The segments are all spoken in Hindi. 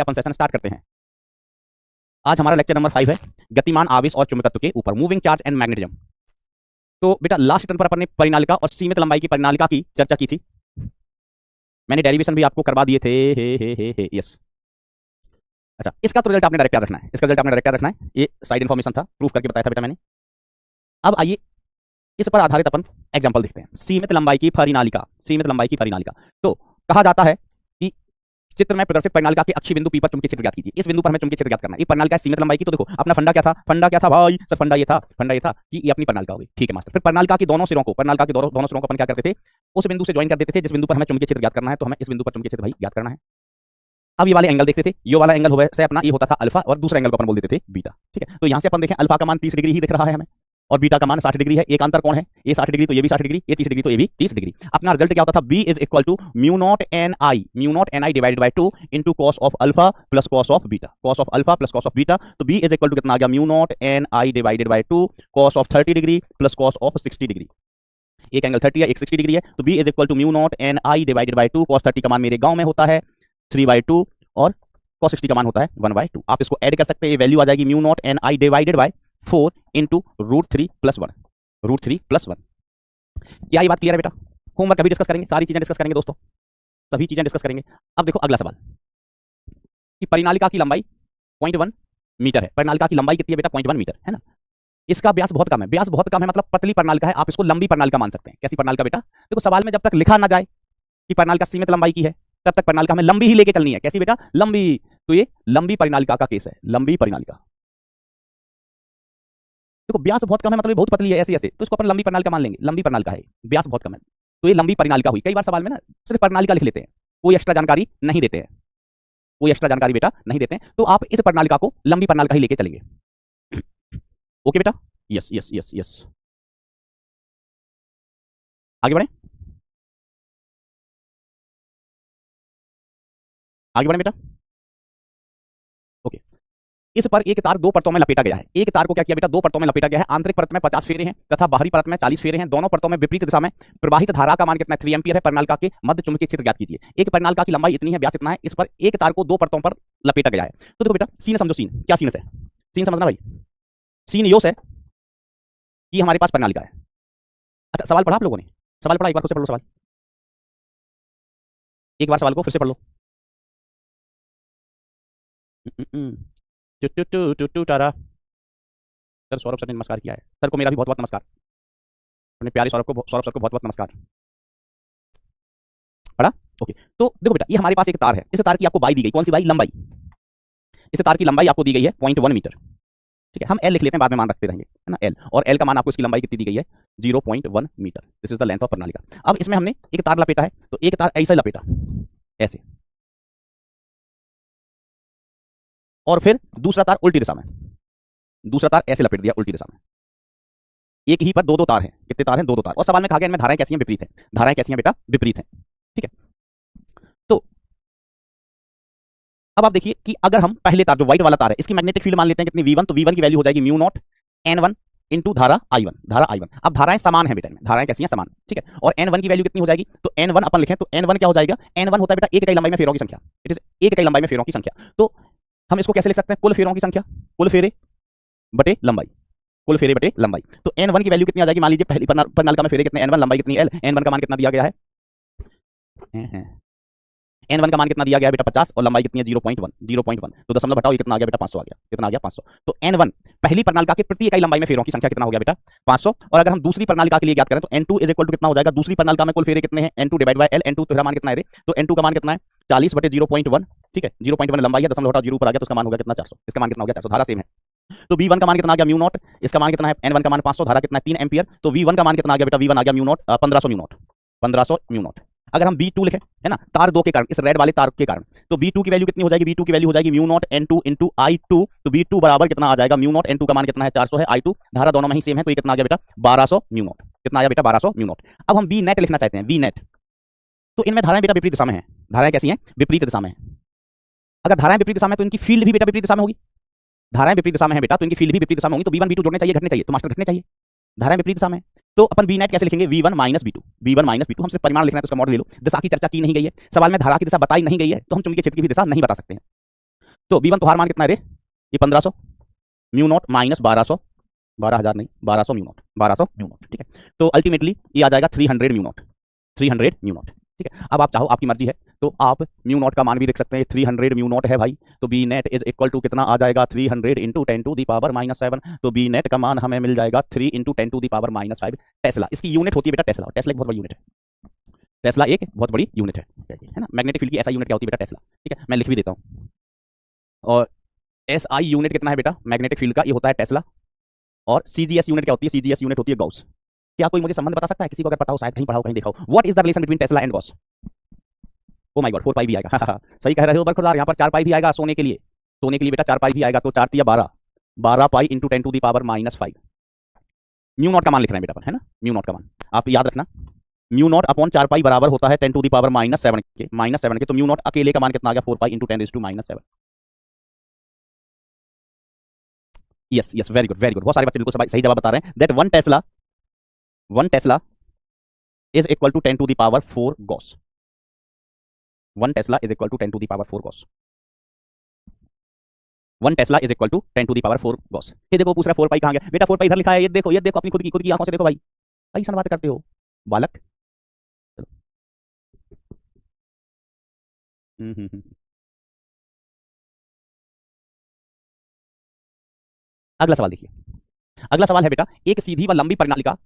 अपन सेशन स्टार्ट करते हैं। आज हमारा लेक्चर नंबर 5 है गतिमान आवेश और चुंबकत्व के ऊपर, मूविंग चार्ज एंड मैग्नेटिज्म। तो बेटा लास्ट टर्न पर अपन ने परिनालिका और सीमित लंबाई की परिनालिका की चर्चा की थी। मैंने डेरिवेशन भी आपको करवा दिए थे। हे यस। अच्छा, इसका तो रिजल्ट आपने डायरेक्ट याद रखना है, इसका रिजल्ट आपने डायरेक्ट याद रखना है। ये साइड इन्फॉर्मेशन था, प्रूफ करके बताया था बेटा मैंने। अब आइए इस पर आधारित अपन एग्जांपल देखते हैं। सीमित लंबाई की परिनालिका, सीमित लंबाई की परिनालिका। तो कहा जाता है कि चित्र में प्रदर्शित परिनालिका के अक्षीय बिंदु P पर चुंबकीय क्षेत्र ज्ञात कीजिए। इस बिंदु पर हमें चुंबकीय क्षेत्र ज्ञात करना है। ये परिनालिका सीमित लंबाई की। तो देखो अपना फंडा क्या था, फंडा क्या था भाई सर, फंडा ये था कि ये अपनी परिनालिका होगी। ठीक है मास्टर। फिर परिनालिका के दोनों सिरों को, परिनालिका के दोनों सिरों को अपन क्या करते थे, उस बिंदु से ज्वाइन कर देते थे जिस बिंदु पर हमें चुंबकीय क्षेत्र ज्ञात करना है। तो हमें इस बिंदु पर चुंबकीय क्षेत्र भाई ज्ञात करना है। अब ये वाले एंगल देखते थे, ये वाला एंगल हो से अपना ये होता था अल्फा और दूसरा एंगल को अपन बोल देते थे बीटा। ठीक है, तो यहां से अपन देखें अल्फा का मान 30 डिग्री ही दिख रहा है हमें और बीटा का मान 60 डिग्री है। एक अंतर कोण है, ये 60 डिग्री तो ये भी 60 डिग्री, ये 30 डिग्री तो ये भी 30 डिग्री। अपना रिजल्ट क्या होता था, B is equal to mu naught N I divided by 2 into cos of alpha plus cos of beta, cos of alpha plus cos of beta. तो B इज इक्वल टू कितना आ गया, mu naught N I divided by 2 cos of 30 degree plus cos of 60 degree. एक एंगल 30 है, एक 60 डिग्री है, तो B is equal to mu naught N I divided by 2 cos 30 का मान मेरे गांव में होता है 3/2 और cos 60 का मान होता है 1/2। आप इसको ऐड कर सकते हैं, ये वैल्यू आ जाएगी mu naught N I divided by 4 into √3 + 1, √3 + 1। क्या ये बात क्लियर है बेटा? होमवर्क अभी डिस्कस करेंगे, सारी चीजें डिस्कस करेंगे दोस्तों, सभी चीजें डिस्कस करेंगे। अब देखो अगला सवाल कि परिनालिका की लंबाई 0.1 मीटर है। परिनालिका की लंबाई कितनी है बेटा? 0.1 मीटर है ना। इसका व्यास बहुत कम है, व्यास बहुत कम है मतलब पतली परिनालिका है। आप इसको लंबी परिनालिका मान सकते हैं। कैसी परिनालिका बेटा? देखो सवाल में जब तक लिखा ना जाए कि परिनालिका सीमित लंबाई की है तब तक परिनालिका हमें लंबी ही लेके चलनी है। कैसी बेटा? लंबी। तो ये लंबी परिनालिका का केस है, लंबी परिनालिका। देखो व्यास बहुत कम है मतलब ये बहुत पतली है ऐसे ऐसे, तो इसको अपन लंबी परिनालिका मान लेंगे। लंबी परिनालिका है, व्यास बहुत कम है तो ये लंबी परिनालिका हुई। कई बार सवाल में ना सिर्फ परिनालिका लिख लेते हैं, कोई एक्स्ट्रा जानकारी नहीं देते हैं, कोई एक्स्ट्रा जानकारी बेटा नहीं देते हैं। तो आप इस परिनालिका को लंबी परिनालिका ही लेके चलेंगे। ओके बेटा? Yes yes yes yes. आगे बढ़े, आगे बढ़े बेटा। ओके, इस पर एक तार दो परतों में लपेटा गया है। एक तार को क्या किया बेटा? दो परतों में लपेटा गया है। आंतरिक परत में 50 फेरे हैं तथा बाहरी परत में 40 फेरे हैं। दोनों परतों में विपरीत दिशा में प्रवाहित धारा का मान कितना है? 3 एम्पीयर है। परिनालिका के मध्य चुंबकीय क्षेत्र ज्ञात कीजिए। एक परिनालिका की लंबाई इतनी है, व्यास इतना है। इस पर एक तार को दो परतों पर लपेटा गया है। तो देखो बेटा सीन समझो, सीन क्या सीन है? सीन समझना भाई, सीन योस है कि हमारे पास परिनालिका है। अच्छा सवाल पढ़ा आप लोगों ने? सवाल पढ़ा? एक बार फिर से पढ़ लो सवाल, एक बार सवाल को फिर से पढ़ लो। टारा सर, सौरभ सर ने नमस्कार किया है। सर को मेरा भी बहुत बहुत नमस्कार, अपने प्यारे सौरभ सर को बहुत बहुत नमस्कार। पढ़ा? ओके। तो देखो बेटा ये हमारे पास एक तार है, इस तार की आपको बाई दी गई। कौन सी बाई? लंबाई। इस तार की लंबाई आपको दी गई है 0.1 मीटर। ठीक है, हम एल लिख लेते हैं, बाद में मान रखते रहेंगे है ना एल। और एल का मान आपको इसकी लंबाई कितनी दी गई है? 0.1 metre. This is the length of परिनालिका। अब इसमें हमने एक तार लपेटा है, तो एक तार ऐसे लपेटा ऐसे, और फिर दूसरा तार उल्टी दिशा में, दूसरा तार ऐसे लपेट दिया उल्टी दिशा में। एक ही पर दो दो तार हैं। कितने तार हैं? दो दो तार। और सवाल में कहा गया इनमें धाराएं कैसी हैं? विपरीत हैं। धाराएं कैसी हैं बेटा? विपरीत हैं। ठीक है, तो अब आप देखिए कि अगर हम पहले तार जो व्हाइट वाला तार है इसकी मैग्नेटिक फील्ड मान लेते हैं कितनी? V1। तो V1 की वैल्यू हो जाएगी म्यू नॉट N1 इंटू धारा I1, धारा I1। अब धाराएं समान है बेटा, धाराएं कैसी हैं? समान। ठीक है, और N1 की वैल्यू कितनी हो जाएगी? तो N1 अपन लिखें तो N1 क्या हो जाएगा? N1 होता है बेटा एक इकाई लंबाई में फेरों की संख्या। इट इज एक इकाई लंबाई में फेरों की संख्या। तो हम इसको कैसे लिख सकते हैं? कुल फेरों की संख्या, कुल फेरे बटे लंबाई, कुल फेरे बटे लंबाई। तो N1 की वैल्यू कितनी आ जाएगी? मान लीजिए पहली परिनालिका में फेरे कितने? N1, लंबाई कितनी L। N1 का मान कितना दिया गया है? N1 का मान कितना दिया गया है बेटा? 50 और लंबाई कितनी है? 0.1, 0.1। तो दशमलव घटाओ, ये कितना आ गया बेटा? 500 आ गया। कितना आ गया? 500। तो N1 पहली परिनालिका के प्रति इकाई लंबाई में फेरों की संख्या कितना हो गया बेटा? 500। और अगर हम दूसरी परिनालिका के लिए ज्ञात करें तो N2 इज इक्वल टू कितना हो जाएगा? दूसरी परिनालिका में कुल फेरे कितने हैं? N2 divide by L। N2 तो मान कितना है रे? तो N2 का मान कितना है? 40 बटे 0.1। ठीक है, 0.1 लंबाई है, दशमलव घटाओ 0 ऊपर आ गया तो उसका मान होगा कितना? 400। इसका मान कितना हो गया? 400। धारा सेम है। तो V1 का मान कितना आ गया? Mu not. इसका मान कितना है? N1 का मान 500, धारा कितना है? 3 एम्पीयर। तो V1 का मान कितना आ गया बेटा? V1 आ गया mu not 1500 mu naught, 1500 mu naught. अगर हम B2 लिखें है ना, तार 2 के कारण, इस रेड वाले तार के कारण, तो B2 की वैल्यू कितनी हो जाएगी? B2 की वैल्यू हो जाएगी mu naught N2 into I2। तो B2 बराबर कितना आ जाएगा? म्यू नॉट N2 का मान कितना है? 400 है। I2 धारा दोनों में ही सेम है, तो ये कितना आ गया बेटा? 1200 म्यू नॉट। कितना आया बेटा? 1200 म्यू नॉट। अब हम V नेट लिखना चाहते हैं, V नेट। तो इनमें धाराएं बेटा विपरीत दिशा में है। धाराएं कैसी हैं? विपरीत दिशा में है। अगर धाराएं विपरीत दिशा में तो इनकी फील्ड भी बेटा विपरीत दिशा में होगी। धाराएं विपरीत दिशा में है बेटा तो इनकी फील्ड भी विपरीत दिशा में होगी। तो V1 V2 जोड़ने चाहिए, घटने चाहिए? तो मास्टर घटने चाहिए, धाराएं विपरीत दिशा में। तो अपन V नेट कैसे लिखेंगे? V1 minus V2, V1 minus V2। हम सिर्फ परिमाण लिखना है तो उसका मॉडल ले लो। दिशा की चर्चा की नहीं गई है, सवाल में धारा की दिशा बताई नहीं गई है, तो हम चुंबकीय क्षेत्र की भी दिशा नहीं बता सकते हैं। तो V1 तो हार मान कितना है रे, ये 1500 म्यू नॉट माइनस 1200, 12,000 नहीं 1200 म्यू नॉट, 1200 म्यू नॉट, ठीक है। तो अल्टीमेटली ये आ जाएगा 300 म्यू नॉट, 300 म्यू नॉट, ठीक है। अब आप चाहो, आपकी मर्जी है, तो आप म्यू नॉट का मान भी देख सकते हैं, 300 म्यू नॉट है भाई, तो B net is equal to कितना आ जाएगा, 300 इंटू 10 टू दी पावर -7, तो बी नेट का मान हमें मिल जाएगा 3 into 10 to the power -5 tesla. इसकी यूनिट होती है बेटा टेस्ला, टेस्ला एक बहुत बड़ी यूनिट है, टेस्ला एक बहुत बड़ी यूनिट है ना। मैग्नेटिक फील्ड की एसआई यूनिट क्या होती है बेटा, टेस्ला, ठीक है। मैं लिख भी देता हूँ, और एसआई यूनिट कितना है बेटा मैग्नेटिक फील्ड का, ये होता है टेस्ला। और सीजीएस यूनिट क्या होती है, सीजीएस यूनिट होती है गॉस। क्या कोई मुझे संबंध बता सकता है, किसी को अगर पता हो, शायद कहीं पढ़ा हो, कहीं देखा हो, what is the relation between Tesla and Gauss? O my God, 4 पाई भी आएगा सही कह रहे हो बरखुरदार, यहाँ पर 4 पाई भी आएगा सोने के लिए, सोने के लिए बेटा 4 पाई भी आएगा, तो 4 तिया 12, 12 pi into 10 to the power -5। Mu naught का मान लिख रहे हैं बेटा अपन, है ना, म्यू नॉट का मान आप याद रखना, म्यू नॉट अपॉन 4 पाई बराबर होता है 10 टू दी पावर -7 के, -7 के, तो म्यू नॉट अकेले का मान कितना आ गया, 4 pi into 10 to -7। Yes yes, very good very good, बहुत सारे बच्चे बिल्कुल सही जवाब बता रहे हैं, that 1 tesla is equal to 10 to the power 4 gauss, 1 tesla is equal to 10 to the power 4 gauss, 1 tesla is equal to 10 to the power 4 gauss. ये देखो पूछ रहा है 4 पाई कहाँ गया बेटा, 4 पाई इधर लिखा है, ये देखो, ये देखो अपनी खुद की आंखों से देखो भाई, ऐसा बात करते हो बालक। अगला सवाल देखिए, अगला सवाल है बेटा, एक सीधी व लंबी परिनालिका,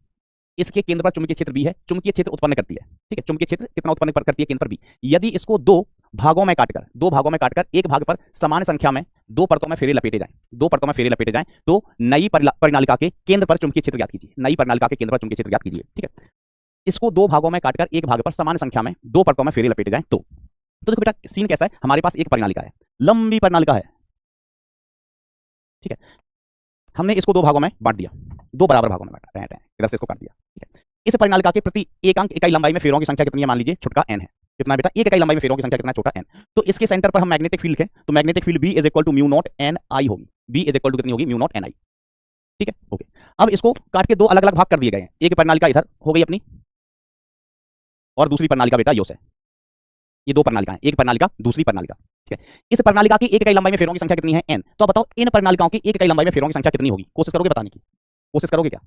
इसके केंद्र पर चुंबकीय क्षेत्र बी है, चुंबकीय क्षेत्र उत्पन्न करती है, ठीक है, चुंबकीय क्षेत्र कितना उत्पन्न करती है केंद्र पर बी। यदि इसको दो भागों में काटकर एक भाग पर समान संख्या में दो परतों में फेरे लपेटे जाएं, तो नई परिनालिका के केंद्र पर चुंबकीय क्षेत्र ज्ञात कीजिए, नई परिनालिका के केंद्र पर चुंबकीय क्षेत्र ज्ञात कीजिए, ठीक है। इसको दो भागों में काटकर एक भाग पर समान संख्या में दो परतों में फेरे लपेटे जाएं, तो देखो बेटा सीन कैसा है, हमारे पास एक परिनालिका है, लंबी परिनालिका है, ठीक है, हमने इसको दो भागों में बांट दिया, दो बराबर भागों में बांटा, इधर से इसको काट दिया, ठीक है। इस परिनालिका के प्रति एक अंक इकाई लंबाई में फेरों की संख्या कितनी है, मान लीजिए छोटा n है, कितना बेटा, एक इकाई लंबाई में फेरों की संख्या कितना है, छोटा n। तो इसके सेंटर पर हम मैग्नेटिक फील्ड है, तो magnetic field B is equal to mu naught N I होगी, B इज इक्वल टू कितनी होगी, म्यू नॉट एन आई, ठीक है, ओके। अब इसको काट के दो अलग अलग भाग कर दिए गए हैं, एक परिनालिका इधर हो गई अपनी, और दूसरी परिनालिका बेटा योस है, ये दो परिनालिका है, एक परिनालिका दूसरी परिनालिका, ठीक है। इस परिनालिका की एक इकाई लंबाई में फेरों की संख्या कितनी है, n। तो बताओ इन परिनालिकाओं की एक इकाई लंबाई में फेरों की संख्या कितनी होगी, कोशिश करोगे बताने की, कोशिश करोगे क्या?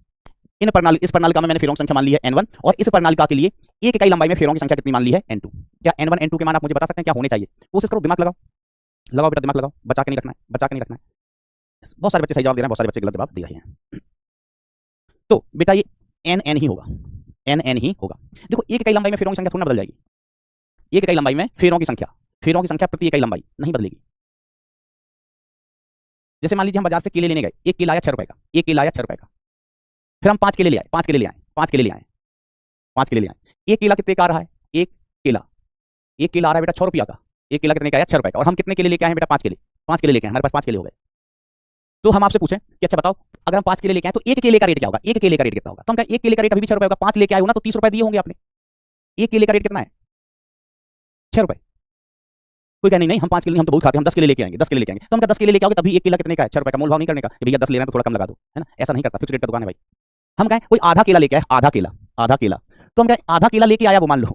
इस प्रणालिका में मैंने फेरों की संख्या मान ली है n1, और इस प्रणालिका के लिए एक इकाई लंबाई में फेरों की संख्या कितनी मान ली है, n2। क्या n1 n2 के मान आप मुझे बता सकते हैं, क्या होने चाहिए? कोशिश करो, दिमाग लगाओ, लगाओ बेटा दिमाग लगाओ, बचा के नहीं रखना है, बचा के नहीं रखना है। बहुत सारे बच्चे सही जवाब दे रहे हैं, बहुत सारे बच्चे गलत जवाब दे रहे हैं। तो बेटा ये n ही होगा, n ही होगा। देखो एक इकाई लंबाई में फेरों की संख्या थोड़ी ना बदल जाएगी, एक इकाई लंबाई में फेरों की संख्या प्रति इकाई लंबाई नहीं बदलेगी। जैसे मान लीजिए हम बाजार से केले लेने गए, एक केला आया 6 रुपए का, एक केला आया 6 रुपए का, फिर हम 5 केले ले आए, 5 केले ले आए, 5 केले ले आए, 5 केले ले आए। एक केला कितने का आ रहा है, एक केला आ रहा है बेटा 6 रुपया का, एक केला कितने का आया, 6 रुपए का, और हम कितने केले लेके आए हैं बेटा, 5 केले लेके आए, हमारे पास 5 केले हो गए। तो हम आपसे पूछें कि अच्छा बताओ, अगर हम 5 केले लेके आए तो एक केले का रेट क्या होगा, एक केले का रेट कितना होगा? तो हम कहें एक केले का रेट अभी भी 6 रुपए होगा, 5 लेके आए हो ना तो 30 रुपए दिए होंगे आपने, एक केले का रेट कितना है, 6 रुपए। कोई कह नहीं हम 5 केले हम तो बहुत खाते हैं, हम 10 केले लेके आएंगे, 10 केले लेके आएंगे, तो हम 10 केले लेके आओगे तभी एक केला कितने का है, 6 रुपए का। मोल भाव नहीं करने का कि भैया 10 ले रहे हैं तो थोड़ा कम लगा दो, है ना, ऐसा नहीं करता, फिक्स रेट का दुकान है भाई। हम कहें कोई आधा केला लेके आए, आधा केला, तो हम कहें आधा केला लेके आया, वो मान लो,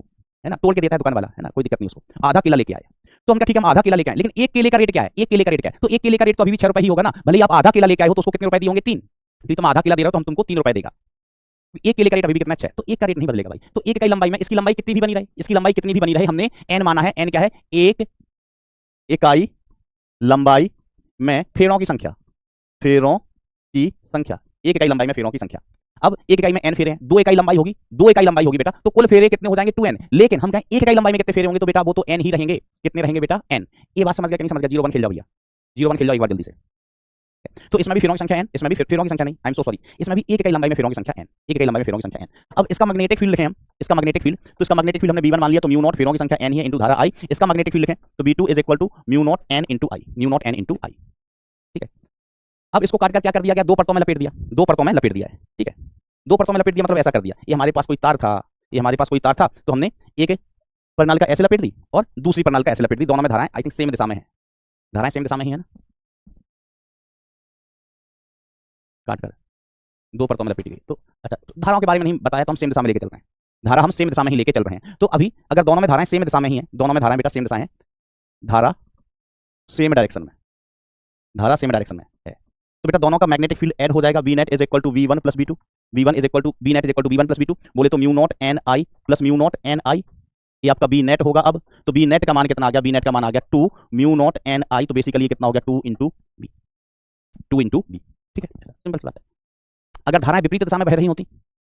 है ना, तोड़ के देता है दुकान वाला, है ना, कोई दिक्कत नहीं उसको, आधा केला लेके आया, तो हम कहा ठीक है हम आधा केला लेके आए, लेकिन एक केले का रेट क्या है, एक केले का रेट क्या है, तो एक केले का रेट तो अभी भी 6 रुपए ही होगा ना, भले ही आप आधा केला लेके आए हो तो उसको कितने रुपए दिए होंगे, 3, क्योंकि तुम आधा केला दे रहे हो तो हम तुमको 3 रुपए देगा। एक केले का रेट अभी भी कितना है, 6, तो एक का रेट नहीं बदलेगा भाई। तो एक इकाई लंबाई में इसकी लंबाई कितनी भी बनी रहे, इसकी लंबाई कितनी भी बनी रहे, हमने n माना है, n क्या है, एक इकाई लंबाई में फेरों की संख्या, एक इकाई लंबाई में फेरों की संख्या। अब एक इकाई में n फेरे हैं, दो इकाई लंबाई होगी बेटा, तो कुल फेरे कितने हो जाएंगे, 2n। लेकिन हम कहें एक इकाई लंबाई में कितने फेरे होंगे, तो बेटा वो तो n ही रहेंगे, कितने रहेंगे बेटा, n। ये बात समझ गया कि नहीं समझ गया, 0-1 खेल जाओ भैया, 0-1 खेल जाओ एक बार जल्दी से। तो इसमें भी फेरों की संख्या n, इसमें भी फेरों की संख्या नहीं, आई एम सो सॉरी, इसमें भी एक इकाई लंबाई में फेरों की संख्या n, एक इकाई लंबाई में फेरों की संख्या n। अब इसका मैग्नेटिक फील्ड लिखें हम, इसका मैग्नेटिक फील्ड, तो इसका मैग्नेटिक फील्ड हमने V1 मान लिया, तो म्यू नॉट फेरों की संख्या n ही है इनटू धारा I। इसका मैग्नेटिक फील्ड लिखें तो V2 is equal to mu naught n into I, mu naught n into I, ठीक है। अब इसको काट कर क्या कर दिया गया, दो परतों में लपेट दिया, दो परतों में लपेट दिया है, ठीक है, दो परतों में लपेट दिया मतलब ऐसा कर दिया, ये हमारे पास कोई तार था, तो हमने एक प्रणालिका ऐसे लपेट दी और दूसरी प्रणालिका ऐसे लपेट दी, दोनों में धाराएं आई थिंक सेम दिशा में है, धाराएं सेम दिशा में ही है ना, काट कर दो परतों में लपेटी गई। तो अच्छा, तो धाराओं के बारे में नहीं बताया, तो हम सेम दिशा में लेके चल रहे हैं, धारा हम सेम दिशा में ही लेके चल रहे हैं। तो अभी अगर दोनों में धाराएं सेम दिशा में ही हैं, दोनों में धाराएं बेटा सेम दिशा है, धारा सेम डायरेक्शन में, धारा सेम डायरेक्शन में है, तो बेटा दोनों का मैग्नेटिक फील्ड ऐड हो जाएगा, V net is equal to V one plus V two, V one is equal to V net is equal to V one plus V two, बोले तो mu naught N I plus mu naught N I, ये आपका बी नेट होगा। अब तो बी नेट का मान कितना आ गया, बी नेट का मान आ गया 2 म्यू नॉट एन आई, तो बेसिकली कितना हो गया 2 इंटू बी, 2 इंटू बी। ठीक है, सिंपल सी बात है। अगर धाराएं विपरीत दिशा में बह रही होती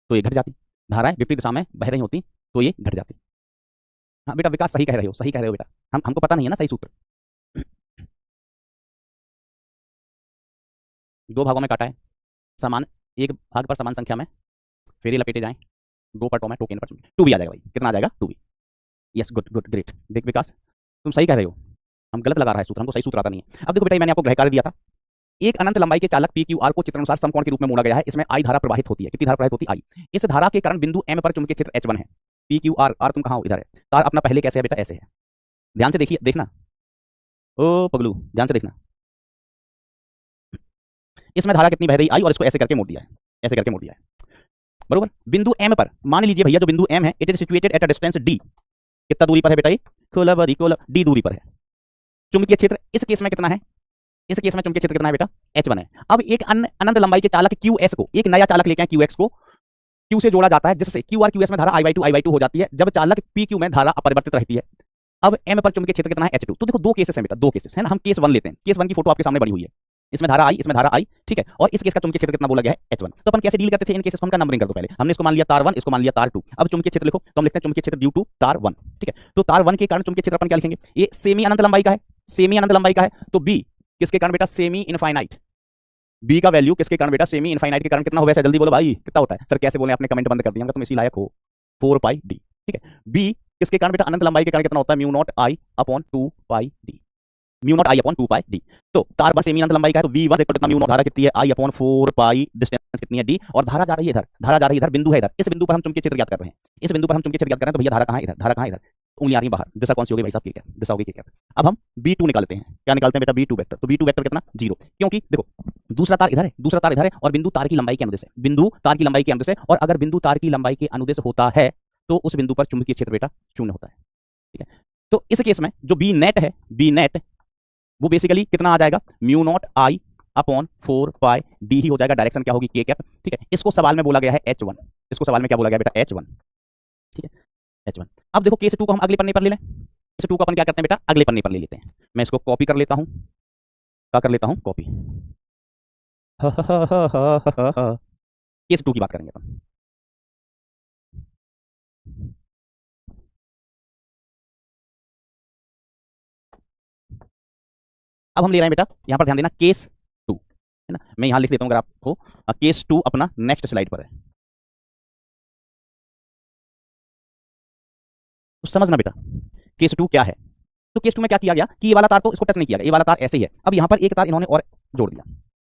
तो ये घट जाती, धाराएं विपरीत दिशा में बह रही होती तो ये घट जाती। हाँ बेटा विकास सही कह रहे हो, सही कह रहे हो बेटा, हमको पता नहीं है ना सही सूत्र। दो भागों में काटा है, समान एक भाग पर समान संख्या में फेरे लपेटे जाएं, दो पटों में टोकेन पर 2b आ जाएगा भाई, कितना आ जाएगा 2b। Yes good good great, देख विकास तुम सही कह रहे हो, हम गलत लगा रहा है सूत्र, हमको सही सूत्र आता नहीं है। अब देखो बेटा मैंने आपको गृह कार्य दिया था, एक अनंत लंबाई के चालक पी क्यू आर को चित्रानुसार समकोण के रूप में मोड़ा गया है, इसमें आई धारा प्रवाहित होती है, कितनी धारा प्रवाहित होती है आई। इस धारा के कारण बिंदु एम पर चुंबकीय क्षेत्र H1 है, पी क्यू आर, आर तुम कहाँ हो, इधर है, तार अपना पहले कैसे है बेटा, ऐसे है, ध्यान से देखिए, देखना ओ पगलू ध्यान से देखना, इसमें धारा कितनी बह रही आई और इसको ऐसे करके मोड़ दिया है, ऐसे करके मोड़ दिया है, बरोबर। बिंदु एम पर मान लीजिए भैया जो बिंदु एम है, it is situated at a distance D, कितना दूरी पर है बेटा, ये डी दूरी पर है। चुंबकीय क्षेत्र इस केस में कितना है, इस केस में चुंबकीय क्षेत्र कितना है बेटा, H1 है। अब एक अनंत लंबाई के चालक QS को, एक नया चालक लेके आए QX को, Q से जोड़ा जाता है, जिससे QR QS में धारा I/2 हो जाती है, जब चालक PQ में धारा अपरिवर्तित रहती है। अब M पर चुंबकीय क्षेत्र कितना है, H2। तो देखो दो केसेस हैं बेटा, दो केसेस है ना, हम केस 1 लेते हैं, केस 1 की फोटो आपके सामने बनी हुई है, इसमें धारा आई, इसमें धारा आई, ठीक है, और इस केस का चुंबकीय क्षेत्र कितना बोला गया है, H1। तो अपन कैसे डील करते थे इन केसेस को, हमका नंबरिंग कर दो पहले, हमने इसको मान लिया तार 1, इसको मान लिया तार 2। अब चुंबकीय क्षेत्र लिखो, तो हम लिखते हैं चुंबकीय क्षेत्र ड्यू टू तार 1, ठीक है। तो तार 1 के कारण चुंबकीय क्षेत्र अपन क्या लिखेंगे, ये सेमी अनंत लंबाई का है, सेमी अनंत लंबाई का है, तो B किसके कारण बेटा, सेमी इनफाइनाइट, बी का वैल्यू किसके कारण बेटा, सेमी इनफाइनाइट के कारण कितना हो, वैसे जल्दी बोलो भाई कितना होता है, सर कैसे बोले आपने कमेंट बंद कर दिया, तुम इसी लायक हो, 4 पाई डी, ठीक है। बी किसके कारण बेटा, अनंत लंबाई के कारण कितना होता है, mu not I upon 2 pi D, mu naught I upon 2 pi D. तो तार बस सेमी अनंत लंबाई का है, तो वी वन कितना म्यू नॉट, धारा कितनी है आई अपॉन 4 पाई, डिस्टेंस कितनी है डी, और धारा जा रही है इधर, धारा जा रही है इधर, बिंदु है इधर, इस बिंदु पर हम चुंबकीय क्षेत्र ज्ञात कर रहे हैं, इस बिंदु पर हम चुंबकीय क्षेत्र ज्ञात कर रहे हैं, तो भैया धारा कहाँ है इधर, धारा कहाँ है इधर, उंगली आ रही है बाहर, दिशा कौन सी होगी भाई साहब, क्या दिशा होगी क्या। अब हम B2 निकालते हैं, क्या निकालते हैं बेटा, B2 वेक्टर। तो B2 वेक्टर कितना 0, क्योंकि देखो दूसरा तार इधर है, दूसरा तार इधर है, और बिंदु तार की लंबाई के अनुदेश है, बिंदु तार की लंबाई के अनुदेश है, और अगर बिंदु तार की लंबाई के अनुदेश होता है तो उस बिंदु पर चुंबकीय क्षेत्र बेटा 0 होता है, ठीक है। तो इस केस में जो बी नेट है, बी नेट वो बेसिकली कितना आ जाएगा, mu naught I upon 4 pi D ही हो जाएगा, डायरेक्शन क्या होगी, के कैप, ठीक है। इसको सवाल में बोला गया है H1, इसको सवाल में क्या बोला गया बेटा, H1, ठीक है, H1। अब देखो केस 2 को हम अगले पन्ने पर ले लें, केस 2 को अपन क्या करते हैं बेटा, अगले पन्ने पर ले लेते हैं, मैं इसको कॉपी कर लेता हूं, क्या कर लेता हूं, कॉपी, केस 2 की बात करेंगे अपन। अब हम ले रहे हैं बेटा, यहां पर ध्यान देना, केस 2 है ना, मैं यहां लिख देता हूं अगर आपको, केस 2 अपना नेक्स्ट स्लाइड पर है, तो समझना बेटा केस 2 क्या है। तो केस 2 में क्या किया गया कि ये वाला तार तो इसको टच नहीं किया गया, ये वाला तार ऐसे ही है, अब यहां पर एक तार इन्होंने और जोड़ दिया,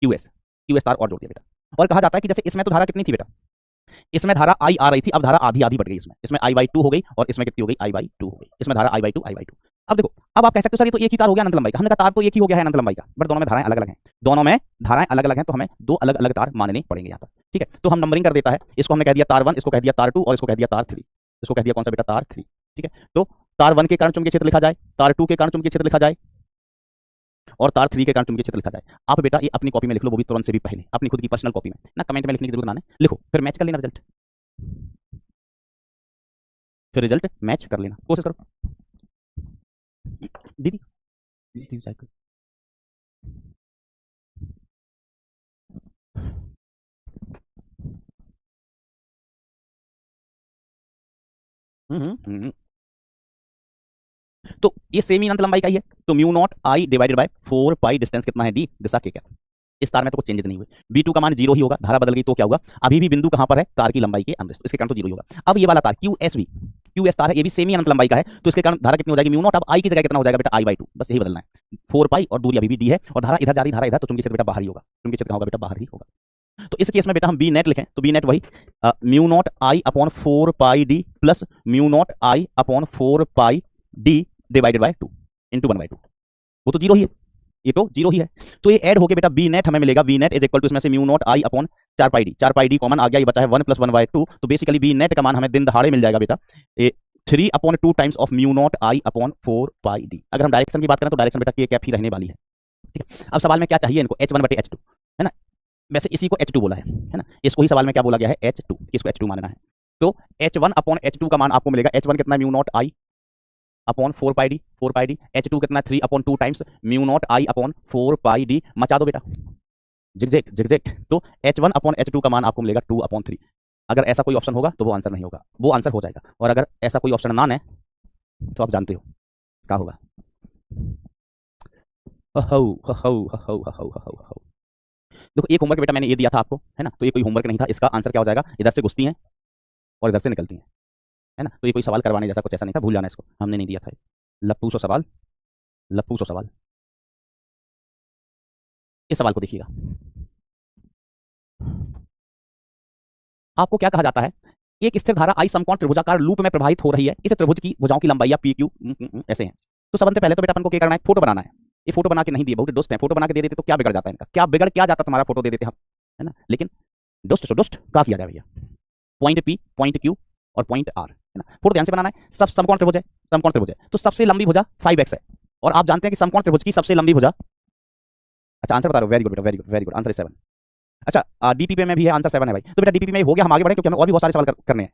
QS तार और जोड़ दिया बेटा, और कहा जाता है कि जैसे इसमें तो धारा कितनी थी बेटा, इसमें धारा आई आ रही थी, अब धारा आधी आधी बढ़ गई, इसमें I/2 हो गई, और इसमें कितनी हो गई, I/2 हो गई, इसमें धारा I/2। अब देखो, अब आप कह सकते हो सर ये तो एक ही तार हो गया अनंत लंबाई का, हमने कहा तार तो एक ही हो गया है अनंत लंबाई का, बट दोनों में धाराएं अलग अलग हैं, दोनों में धाराएं अलग अलग हैं, तो हमें दो अलग अलग तार मानने पड़ेंगे यहाँ पर, ठीक है। तो हम नंबरिंग कर देता है, इसको हमने कह दिया तार 1, इसको कह दिया तार 2, और इसको कह दिया तार 3, इसको कह दिया कौन सा बेटा, तार 3, ठीक है। तो तार 1 के कारण चुंबकीय क्षेत्र लिखा जाए, तार 2 के कारण चुंबकीय क्षेत्र लिखा जाए, और तार 3 के कारण चुंबकीय क्षेत्र लिखा जाए। आप बेटा ये अपनी कॉपी में लिख लो, वो भी तुरंत से भी पहले, अपनी खुद की पर्सनल कॉपी में ना, कमेंट में लिखने की जरूरत ना है, लिखो फिर मैच कर लेना रिजल्ट, फिर रिजल्ट मैच कर लेना, कोशिश करो दीदी, दीदी साइकिल। तो ये सेमी अनंत लंबाई का ही है, तो mu not I divided by 4 pi, distance कितना है डी, दिशा के क्या, इस तार में तो कुछ चेंजेस नहीं हुए, B2 का मान 0 ही होगा, धारा बदल गई तो क्या होगा, अभी भी बिंदु कहां पर है, तार की लंबाई के अंदर, तो इसके कारण तो 0 ही होगा। अब ये वाला तार QS तार है, ये भी सेमी अनंत लंबाई का है, तो इसके कारण धारा कितनी हो जाएगी, म्यू नॉट, अब आई की जगह कितना हो जाएगा बेटा, I/2, बस यही बदलना है, 4 पाई, और दूरी अभी भी डी है, और धारा इधर जा रही, धारा इधर, तो चुंबकीय क्षेत्र बेटा बाहर ही होगा, चुंबकीय क्षेत्र होगा बेटा बाहर ही होगा। तो इस केस में बेटा हम बी नेट लिखें, तो बी नेट वही mu naught I upon 4 pi D plus mu not I upon 4 pi D divided by 2 into 1/2, वो तो 0 ही है, ये तो 0 ही है, तो ये ऐड होके बेटा बी नेट हमें मिलेगा, B net is equal to इसमें से mu not I upon 4 pi D common आ गया, ये बचा है 1 + 1/2, तो बेसिकली बी नेट का मान हमें दिन दहाड़े मिल जाएगा बेटा, ये 3/2 times of mu naught I upon 4 pi D. अगर हम डायरेक्शन की बात करें तो डायरेक्शन बेटा के कैप ही रहने वाली है, ठीक है, अब सवाल में क्या चाहिए इनको, H1/H2, है ना। वैसे इसी को H2 बोला है ना, इसको ही सवाल में क्या बोला गया है, H2, इसको H2 मानना है। तो H1/H2 का मान आपको मिलेगा, H1 कितना mu naught I upon 4 pi D, H2 कितना 3/2 times mu naught I upon 4 pi D, मचा दो बेटा जिगजैग जिगजैग। तो H1/H2 का मान आपको मिलेगा 2/3। अगर ऐसा कोई ऑप्शन होगा तो वो आंसर नहीं होगा, वो आंसर हो जाएगा, और अगर ऐसा कोई ऑप्शन ना है तो आप जानते हो क्या होगा। देखो एक होमवर्क बेटा मैंने ये दिया था आपको, है ना, तो ये कोई होमवर्क नहीं था, इसका आंसर क्या हो जाएगा, इधर से घुसती हैं और इधर से निकलती हैं, है ना। तो ये कोई सवाल करवाने जैसा कुछ ऐसा नहीं था, भूल जाना इसको, हमने नहीं दिया था। लप्पू सो सवाल, लप्पू सो सवाल। इस सवाल को देखिएगा, आपको क्या कहा जाता है, एक स्थिर धारा आई समकोण त्रिभुजाकार लूप में प्रवाहित हो रही है, इस त्रिभुज की भुजाओं की लंबाई पी क्यू ऐसे हैं। तो सबसे पहले तो बेटा अपन को क्या करना है, फोटो बनाना है। ये फोटो बना के नहीं दिए, बहुत दुष्ट है, फोटो बना के दे देते तो क्या बिगड़ जाता है इनका, क्या बिगड़ क्या जाता तुम्हारा, फोटो दे देते हम, है ना। लेकिन दुष्ट से दुष्ट क्या किया जाए भैया, पॉइंट पी, पॉइंट क्यू और पॉइंट आर, है ना। फोटो ध्यान से बनाना है, सब समकोण त्रिभुज है, समकोण त्रिभुज है, तो सबसे लंबी भुजा 5x है, और आप जानते हैं कि समकोण त्रिभुज की सबसे लंबी भुजा, अच्छा आंसर बता रहे हो, वेरी गुड बेटा, very good very good, answer 7। अच्छा डीपीपी में भी है आंसर 7 है भाई, तो बेटा डीपीपी में हो गया, हम आगे बढ़े क्योंकि हमें और भी बहुत सारे सवाल करने हैं।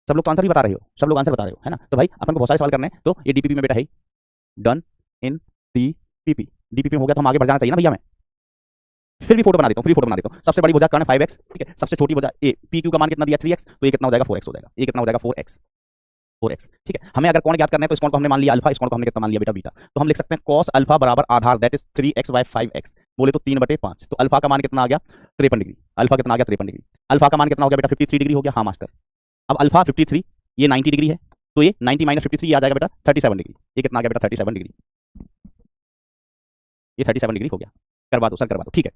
सब लोग तो आंसर भी बता रहे हो, सब लोग आंसर बता रहे हो, है ना। तो भाई अपन को बहुत सारे सवाल करने हैं, तो ये डीपीपी में बेटा है, डन इन डीपीपी, डीपीपी में हो गया तो हम आगे बढ़ जाना चाहिए ना भैया। मैं फिर भी फोटो बना देता हूँ, फिर फोटो बना देता हूँ। सबसे बड़ी भुजा कर्ण 5x, ठीक है, सबसे छोटी भुजा ए, पी क्यू का मान कितना दिया 3x, तो ये कितना हो जाएगा 4x हो जाएगा, ये कितना हो जाएगा 4x, 4x, ठीक है। हमें अगर कोण ज्ञात करना है तो इस कोण को हमने मान लिया अल्फा, इस कोण को हमने कितना मान लिया बेटा बीटा, तो हम लिख सकते हैं cos अल्फा बराबर आधार दैट इज 3x/5x, बोले तो 3/5। तो अल्फा का मान कितना आ गया 53 डिग्री, अल्फा कितना आ गया 53 डिग्री, अल्फा का मान कितना हो गया बेटा 53 डिग्री हो गया, हाँ मास्टर। अब अल्फा 53, ये 90 डिग्री है, तो ये 90 - 53 आ जाएगा बेटा 37 डिग्री, ये कितना आ गया बेटा 37 डिग्री, ये 37 डिग्री हो गया, करवा दो सर करवा दो, ठीक है।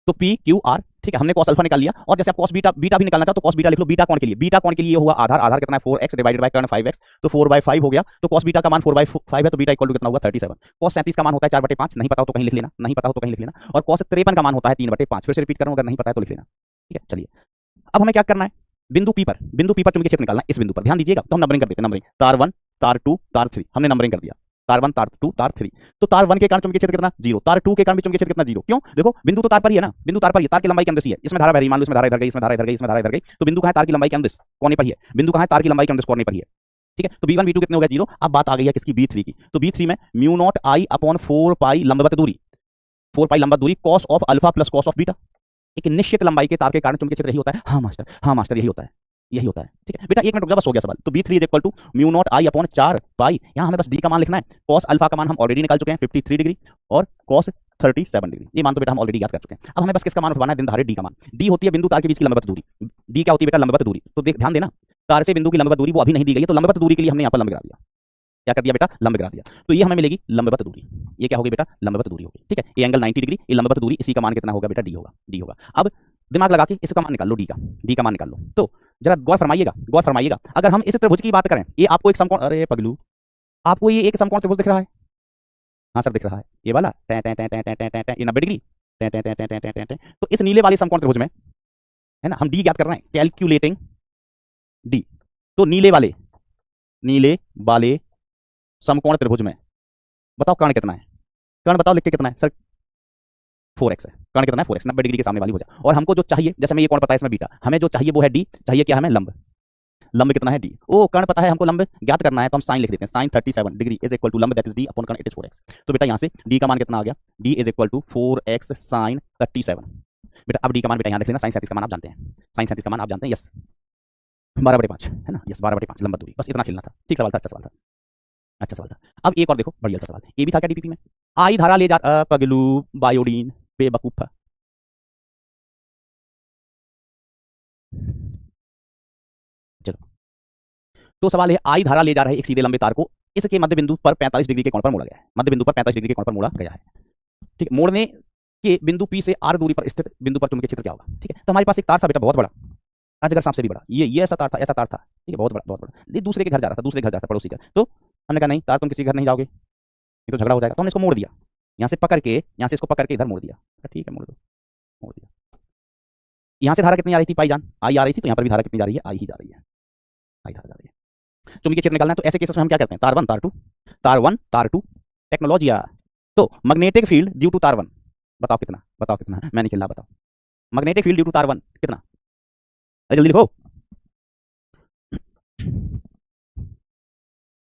तो पी क्यू आर, ठीक है, हमने cos अल्फा निकाल लिया, और जैसे आप cos बीटा बीटा भी निकालना चाहो तो cos बीटा लिख लो, बीटा कोण के लिए, बीटा कोण के लिए हुआ आधार, आधार कितना है 4x divided by Karna 5x, तो 4/5 हो गया, तो cos बीटा का मान 4/5 है, तो बीटा इक्वल टू कितना होगा 37। cos 37 का मान होता है 4/5, नहीं पता हो तो कहीं लिख लेना, नहीं पता हो तो कहीं लिख लेना, और cos 53 का मान होता है 3/5, फिर से रिपीट करूं, अगर नहीं पता है तो लिख लेना, ठीक है। चलिए अब हमें क्या करना है, बिंदु पी पर चुंबकीय क्षेत्र निकालना है, इस बिंदु पर ध्यान दीजिएगा, तो हम नंबरिंग कर देते हैं, नंबरिंग तार 1 तार 2 तार 3, हमने नंबरिंग कर दिया, तार 1 तार 2 तार 3। तो तार 1 के कारण चुंबकीय क्षेत्र कितना 0, तार 2 के कारण भी चुंबकीय क्षेत्र कितना 0, क्यों, देखो बिंदु तो तार पर ही है ना, बिंदु तार पर ही है, तार की लंबाई के अंदर ही है, इसमें धारा बह रही, मान लो इसमें धारा इधर गई, इसमें धारा इधर गई, इसमें धारा इधर गई, तो बिंदु कहां है तार की लंबाई के अंदर कोने पर ही है, बिंदु कहां है तार की लंबाई के अंदर कोने पर ही है, ठीक है। तो b1 b2 कितने हो गए 0। अब बात आ गई है किसकी, b3 की, तो b3 में म्यू नॉट आई अपॉन 4 पाई लंबवत दूरी, 4 पाई लंबवत दूरी cos of alpha plus cos of beta, एक निश्चित लंबाई के तार के कारण चुंबकीय क्षेत्र यही होता है, हाँ मास्टर, हाँ मास्टर यही होता है, यही होता है, ठीक है बेटा। एक मिनट रुक जा, बस हो गया सवाल। तो b3 is equal to mu not I upon 4 pi, यहां हमें बस d का मान लिखना है, cos अल्फा का मान हम ऑलरेडी निकाल चुके हैं 53 डिग्री, और cos 37 डिग्री, ये मान तो बेटा हम ऑलरेडी याद कर चुके हैं। अब हमें बस किसका मान उठवाना है, दिन धारे d का मान। d होती है बिंदु तार के बीच की लंबवत दूरी, d क्या होती है बेटा लंबवत दूरी, तो देख ध्यान देना, तार से बिंदु की लंबवत दूरी वो अभी नहीं दी गई है, तो लंबवत दूरी के लिए हमने यहाँ पर लंब गिरा दिया, क्या कर दिया बेटा लंब गिरा दिया, तो ये हमें मिलेगी लंबवत दूरी, ये क्या होगी बेटा लंबवत दूरी होगी, ठीक है। ये एंगल 90 डिग्री, ये लंबवत दूरी, इसी का मान कितना होगा बेटा d होगा, d होगा। अब दिमाग लगा के इसका मान निकाल लो, d का मान निकाल लो। तो जरा गौर फरमाइएगा, गौर फरमाइएगा, अगर हम इस त्रिभुज की बात करें, ये आपको एक समकोण, अरे पगलू आपको ये एक समकोण त्रिभुज दिख रहा है, हाँ सर दिख रहा है, ये वाला ये 90 डिग्री, तो इस नीले वाले समकोण त्रिभुज में, है ना, हम d ज्ञात कर रहे हैं, कैलकुलेटिंग d। तो नीले वाले समकोण त्रिभुज में बताओ कर्ण कितना है, कर्ण बताओ लिख के कितना है सर, 4x है, कर्ण कितना है 4x, 90 डिग्री के सामने वाली भुजा, और हमको जो चाहिए, जैसे हमें ये कोण पता है इसमें बीटा, हमें जो चाहिए वो है d, चाहिए क्या हमें लंब, लंब कितना है d, ओ कर्ण पता है हमको लंब ज्ञात करना है, तो हम साइन लिख देते हैं, sine 37 degree is equal to लंब दैट इज d अपॉन कर्ण इट इज 4x। तो बेटा यहाँ से d का मान कितना आ गया, d is equal to 4x sine 37, बेटा अब d का मान बेटा यहाँ लिख लेना, साइन 37 का मान आप जानते हैं, साइन 37 का मान आप जानते हैं, यस 12/5 है ना, यस 12/5 लंबवत दूरी, बस इतना खेलना था, ठीक सवाल था, अच्छा सवाल था, अच्छा सवाल था। अब एक और देखो बढ़िया सा सवाल, ये भी था क्या डीपीपी में, आई धारा ले जा पगलू बायोडीन बेवकूफ, चलो तो सवाल है, आई धारा ले जा रहे एक सीधे लंबे तार को इसके मध्य बिंदु पर 45 डिग्री के कोण पर मोड़ा गया है, मध्य बिंदु पर 45 डिग्री के कोण पर मोड़ा गया है, ठीक है। मोड़ने के बिंदु पी से आर दूरी पर स्थित बिंदु पर चुंबकीय क्षेत्र क्या होगा, ठीक है। तो हमारे पास एक तार था बेटा बहुत बड़ा, अजगर सांप से भी बड़ा, ये ऐसा तार था, ऐसा तार था, ठीक है, बहुत बड़ा बहुत बड़ा, ये दूसरे के घर जा रहा था, दूसरे घर जा रहा था पड़ोसी का, तो हमने कहा नहीं तार तुम किसी घर नहीं जाओगे, ये तो झगड़ा हो जाएगा, तो हमने इसको मोड़ दिया, यहाँ से पकड़ के, यहाँ से इसको पकड़ के इधर मोड़ दिया, ठीक है मोड़ दो, मोड़ दिया। यहाँ से धारा कितनी आ रही थी पाई जान, आई आ रही थी, तो यहाँ पर भी धारा कितनी जा रही है, आई ही जा रही है, आई धारा जा रही है। चुंबकीय क्षेत्र निकालना है, तो ऐसे केसेस में हम क्या करते हैं, तार 1 तार 2 टेक्नोलॉजी तो मैग्नेटिक फील्ड ड्यू टू तार 1, बताओ कितना, बताओ कितना, मैं नहीं खेल रहा, बताओ। मैग्नेटिक फील्ड ड्यू टू तार 1 कितना? अरे जल्दी लिखो।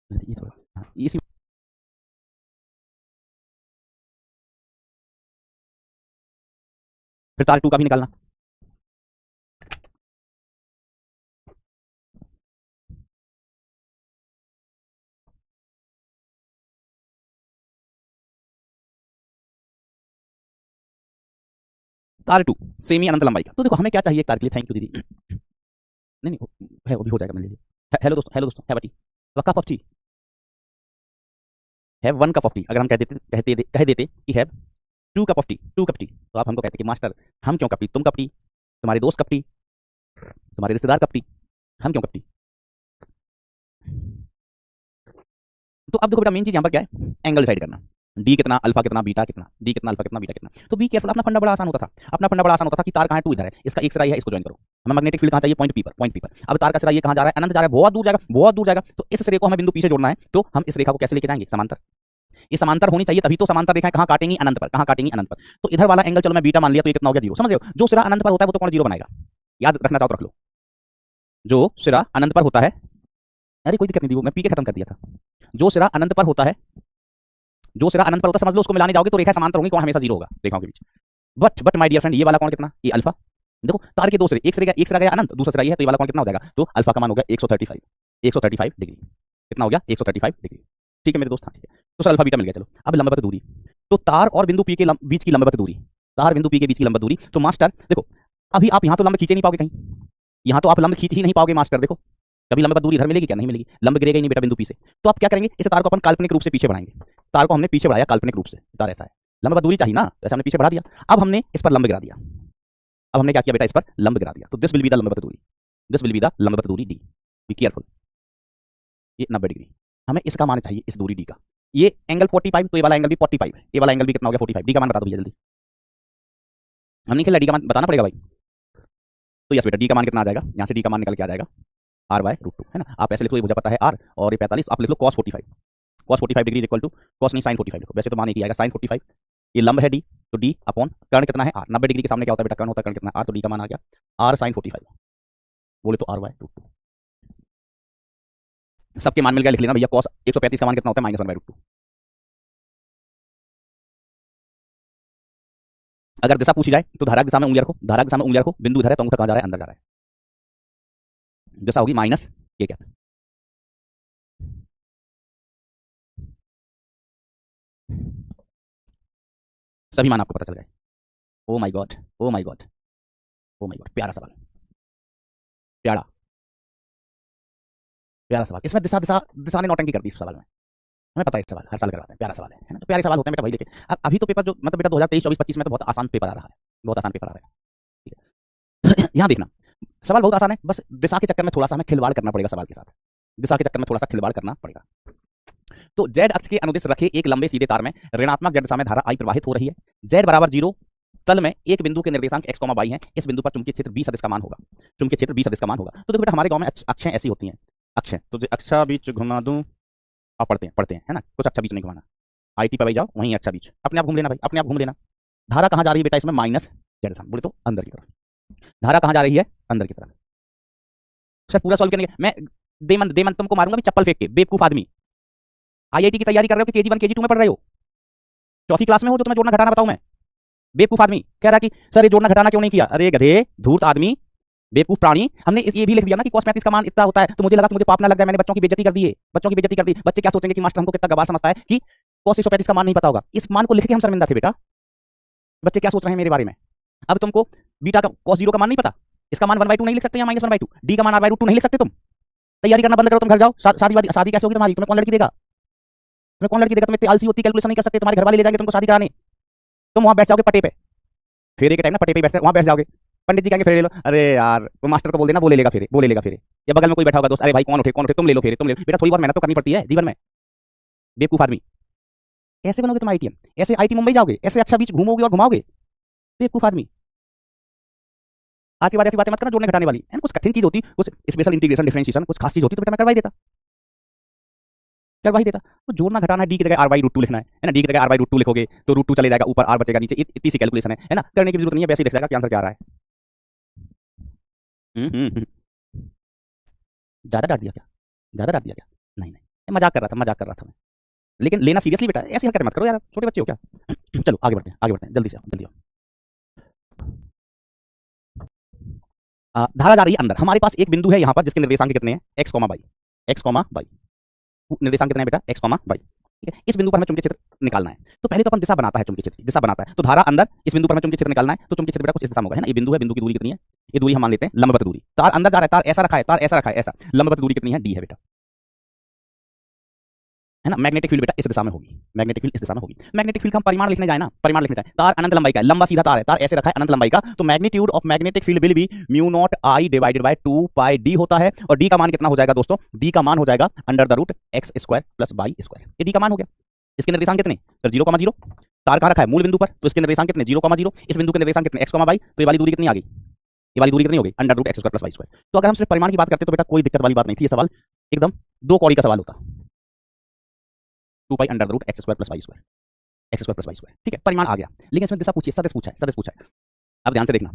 ये थोड़ा, हाँ, इसी, फिर तार 2 का भी निकालना। तार 2 सेमी अनंत लंबाई का। तो देखो हमें क्या चाहिए एक तार के लिए, थैंक यू दीदी। नहीं नहीं है, वो भी हो जाएगा, मिल लीजिए। हेलो दोस्तों, हेलो दोस्तों, have a T, cup of T, have 1 cup of T. अगर हम कह देते कि have 2 cup of T, 2 cup T, तो आप हमको कहते कि मास्टर हम क्यों कप टी, तुम कप टी, तुम्हारे दोस्त कप टी, तुम्हारे रिश्तेदार कप टी, हम क्यों कप टी। तो अब देखो बेटा, मेन चीज यहाँ पर क्या है, एंगल डिसाइड करना। डी कितना, अल्फा कितना, बीटा कितना, डी कितना, अल्फा कितना, बीटा कितना। तो बी केयरफुल, अपना फंडा बड़ा आसान होता था, अपना फंडा बड़ा आसान होता था कि तार कहाँ है, 2 इधर है, इसका एक सिरा ये है, इसको ज्वाइन करो। हमें मैग्नेटिक फील्ड कहाँ चाहिए, पॉइंट पी पर, पॉइंट पी पर। अब तार का सिरा ये कहाँ जा रहा है, अनंत जा रहा है, बहुत दूर जाएगा, बहुत दूर जाएगा। तो इस सिरे को हमें बिंदु पी से जोड़ना है, तो हम इस रेखा को कैसे लेके जाएंगे, समांतर। ये समांतर होनी चाहिए, तभी तो समांतर रेखाएं कहाँ काटेंगी, अनंत पर, कहाँ काटेंगी, अनंत पर। तो इधर वाला एंगल चलो मैं बीटा मान लिया, तो ये कितना हो गया, 0। समझ रहे हो, जो सिरा अनंत पर होता है वो तो कौन 0 बनाएगा, याद रखना चाहो तो रख लो। जो सिरा अनंत पर होता है, अरे कोई दिक्कत नहीं थी, वो मैं पी के खत्म कर दिया था। जो सिरा अनंत पर होता है, जो सिरा अनंत पर होता है, समझ लो उसको मिलाने जाओगे तो रेखा समांतर होंगी, कौन हमेशा 0 होगा रेखाओं के बीच। बट माय डियर फ्रेंड, ये वाला कौन कितना, ये अल्फा। देखो तार के दो सिरे, एक सिरा गया अनंत, दूसरा सिरा ये है, तो ये वाला कौन कितना हो जाएगा, तो अल्फा का मान हो गया 135, 135 डिग्री। कितना हो गया, 135 डिग्री। ठीक है मेरे दोस्त, हाँ ठीक है। तो सर अल्फा बीटा मिल गया। चलो अब लंबवत दूरी, तो तार और बिंदु पी के बीच की लंबवत दूरी, तार बिंदु पी के बीच की लंबवत दूरी। तो मास्टर देखो, अभी आप यहाँ तो लंब खींचे नहीं पाओगे कहीं, यहाँ तो आप लंब खींच ही नहीं पाओगे मास्टर। देखो कभी लंबवत दूरी इधर मिलेगी क्या, नहीं मिलेगी, लंब गिरेगा ही नहीं बेटा बिंदु पी से। तो आप क्या करेंगे, इस तार को अपन काल्पनिक रूप से पीछे बढ़ाएंगे। तार को हमने पीछे बढ़ाया काल्पनिक रूप से, तार ऐसा है, लंबवत दूरी चाहिए ना, तो ऐसा हमने पीछे बढ़ा दिया। अब हमने इस पर लंब गिरा दिया, अब हमने क्या किया बेटा, इस पर लंब गिरा दिया। तो दिस विल बी द लंबवत दूरी, दिस विल बी द लंबवत दूरी डी। बी केयरफुल, ये 90 डिग्री, हमें इसका मान चाहिए इस दूरी डी का। ये एंगल 45, तो ये वाला एंगल भी 45 है, ये वाला एंगल भी कितना हो गया, 45। डी का मान बता दो भैया जल्दी, हम नहीं खेला, डी का मान बताना पड़ेगा भाई। तो यस बेटा, डी का मान कितना आ जाएगा, यहाँ से डी का मान निकल के आ जाएगा r/√2, है ना। आप ऐसे लिखो, ये भुजा पता है r और ये 45, आप लिख लो cos 45, cos 45 degree equal to cos नहीं sin 45 लिखो, वैसे तो मान एक ही आएगा sin 45। ये लंब है डी, तो डी अपॉन कर्ण कितना है r, 90 डिग्री के सामने क्या होता है बेटा, कर्ण होता है, कर्ण कितना r, तो डी का मान आ गया r sin 45, बोले तो r/√2। सबके मान मिल गया, लिख लेना भैया। cos 135 का मान कितना होता है, -1/√2। अगर दिशा पूछी जाए तो धारा दिशा में उंगली रखो, धारा दिशा में उंगली रखो, बिंदु इधर है तो अंगूठा कहाँ जा रहा है, अंदर जा रहा है, दिशा होगी माइनस ये क्या, सभी मान आपको पता चल जाए। ओ my God, oh my God, oh my God, प्यारा सवाल, प्यारा प्यारा सवाल। इसमें दिशा दिशा दिशा ने नौटंकी कर दी इस सवाल में, हमें पता है, इस सवाल हर साल करवाते हैं, प्यारा सवाल है ना। तो प्यारे सवाल होते हैं बेटा, वही देखे। अब अभी तो पेपर जो मतलब बेटा 2023 24 25 में तो बहुत आसान पेपर आ रहा है, बहुत आसान पेपर आ रहा है, ठीक है। यहाँ देखना, सवाल बहुत आसान है, बस दिशा के चक्कर में थोड़ा सा हमें खिलवाड़ करना पड़ेगा सवाल के साथ, दिशा के चक्कर में थोड़ा सा खिलवाड़ करना पड़ेगा। तो जेड अक्ष के अनुदिश रखे एक लंबे सीधे तार में ऋणात्मक जेड दिशा में धारा आई प्रवाहित हो रही है। जेड बराबर 0 तल में एक बिंदु के निर्देशांक x, y है। इस बिंदु पर चुंबकीय क्षेत्र b सदिश का मान होगा, चुंबकीय क्षेत्र b सदिश का मान होगा। तो देखो बेटा, हमारे गांव में अक्षें ऐसी होती हैं, अक्षें तो जो अक्षा बीच घुमा दूं, आप पढ़ते हैं है ना, कुछ अच्छा बीच नहीं घुमाना, IT पे भाई जाओ, वहीं अच्छा बीच अपने आप घूम लेना भाई, अपने आप घूम लेना। धारा कहाँ जा रही है बेटा इसमें, माइनस जेड दिशा, बोले तो अंदर की तरफ। धारा कहाँ जा रही है, अंदर की तरफ। सर पूरा सॉल्व करेंगे, मैं दे मन तुमको मारूंगा भी चप्पल फेंक के, बेवकूफ आदमी। IIT की तैयारी कर रहे हो कि KG1 KG2 में पढ़ रहे हो, चौथी क्लास में हो जो तुम्हें जोड़ना घटाना बताऊं मैं। बेवकूफ आदमी कह रहा कि सर ये जोड़ना घटाना क्यों नहीं किया, अरे गधे धूर्त आदमी, बेवकूफ प्राणी। हमने ये भी लिख दिया ना कि cos 35 का मान इतना होता है, तो मुझे लगा कि मुझे पाप ना लग जाए, मैंने बच्चों की बेइज्जती कर दी है, बच्चों की बेइज्जती कर दी। बच्चे क्या सोचेंगे कि मास्टर हमको कितना गवार समझता है कि cos 135 का मान नहीं पता होगा। इस मान को लिख के हम शर्मिंदा थे बेटा, बच्चे क्या सोच रहे हैं मेरे बारे में। अब तुमको बीटा का cos 0 का मान नहीं पता, इसका मान 1/2 नहीं लिख सकते, या -1/2, डी का मान r/√2 नहीं लिख सकते तुम। तैयारी करना बंद करो, तुम घर जाओ, शादी कैसे होगी तुम्हारी, तुम्हें कौन लड़की देगा, तुम्हें कौन लड़की देगा, तुम इतनी आलसी होती, कैलकुलेशन नहीं कर सकते, तुम्हारे घर वाले ले जाएंगे तुमको शादी कराने, तुम वहां बैठ जाओगे पट्टे पे, फेरे के टाइम ना पट्टे पे बैठते वहां बैठ जाओगे, पंडित जी कहेंगे फेरे ले लो, अरे यार वो मास्टर को बोल देना, वो ले लेगा फेरे, वो ले लेगा फेरे। या बगल में कोई बैठा होगा दोस्त, अरे भाई कौन उठे, तुम ले लो फेरे, तुम ले लो बेटा, थोड़ी बहुत मेहनत तो करनी पड़ती है जीवन में, बेवकूफ आदमी। ऐसे बनोगे तुम IITM, ऐसे IT मुंबई जाओगे, ऐसे अच्छा बीच घूमोगे और घुमाओगे, बेवकूफ आदमी। आज के बाद ऐसी बातें मत करना जोड़ने घटाने वाली, कुछ कठिन चीज होती, कुछ स्पेशल इंटीग्रेशन डिफरेंशिएशन कुछ खास चीज होती तो बेटा मैं करवाई देता। क्या वही देता? तो जोड़ना घटाना डी की जगह आर बाई रूट टू लिखना है ना, डी की जगह आर बाई रूट टू लिखोगे तो रूट टू चले जाएगा, ऊपर आर बचेगा, नीचे इतनी सी कैलकुलेशन है ना, करने की जरूरत नहीं है, वैसे ही देख जाएगा कि आंसर क्या आ रहा है। हम्म हम्म हम्म। ज्यादा डांट दिया क्या? ज्यादा डांट दिया क्या? नहीं नहीं, मजाक कर रहा था, मजाक कर रहा था मैं। लेकिन लेना सीरियसली बेटा, ऐसी हरकत मत करो यार, छोटे बच्चे हो क्या। चलो आगे बढ़ते हैं, आगे बढ़ते हैं, जल्दी से आओ, जल्दी आओ। धारा जा रही है अंदर, हमारे पास एक बिंदु है यहाँ पर जिसके निर्देशांक कितने हैं, x comma by, x comma by. निर्देशांक कितने हैं बेटा, एक्स कॉमा बाई। ठीक है, इस बिंदु पर हमें चुंबकीय क्षेत्र निकालना है, तो पहले तो अपन दिशा बनाता है, चुंबकीय क्षेत्र की दिशा बनाता है, तो धारा अंदर, इस बिंदु पर हमें चुंबकीय क्षेत्र निकालना है, तो चुंबकीय क्षेत्र बेटा कुछ इस दिशा में होगा, है ना, ये बिंदु है, बिंदु की दूरी कितनी है, ये दूरी हम मान लेते हैं लंबवत दूरी, तार अंदर जा रहा है, तार ऐसा रखा है, तार ऐसा रखा है, ऐसा, लंबवत दूरी कितनी है, डी है बेटा, है ना। मैग्नेटिक फील्ड बेटा इस दिशा में होगी, मैग्नेटिक फील्ड इस दिशा में होगी। मैग्नेटिक फील्ड का हम परिमाण लिखने जाए ना, परिमाण लिखने जाए, तार अनंत लंबाई का है, लंबा सीधा तार है, तार ऐसे रखा है अनंत लंबाई का, तो magnitude of magnetic field will be mu naught I divided by 2 pi D होता है, और डी का मान कितना हो जाएगा दोस्तों, डी का मान हो जाएगा under the root X square plus Y square, ये डी का मान हो गया। इसके निर्देशांक कितने, सर 0,0, तार कहाँ रखा है, मूल बिंदु पर, तो इसके निर्देशांक कितने 0,0, इस बिंदु के निर्देशांक कितने एक्स कॉमा बाई, तो ये वाली दूरी कितनी आ गई, ये वाली दूरी कितनी हो गई, under root X square plus Y square. तो अगर हम सिर्फ परिमाण की बात करते तो बेटा कोई दिक्कत वाली बात नहीं थी, ये सवाल एकदम दो कौड़ी का सवाल होता, 2 pi under root X square plus Y square, X square plus Y square, ठीक है, परिमाण आ गया। लेकिन इसमें दिशा पूछिए, सदिश पूछा है, सदिश पूछा है। अब ध्यान से देखना,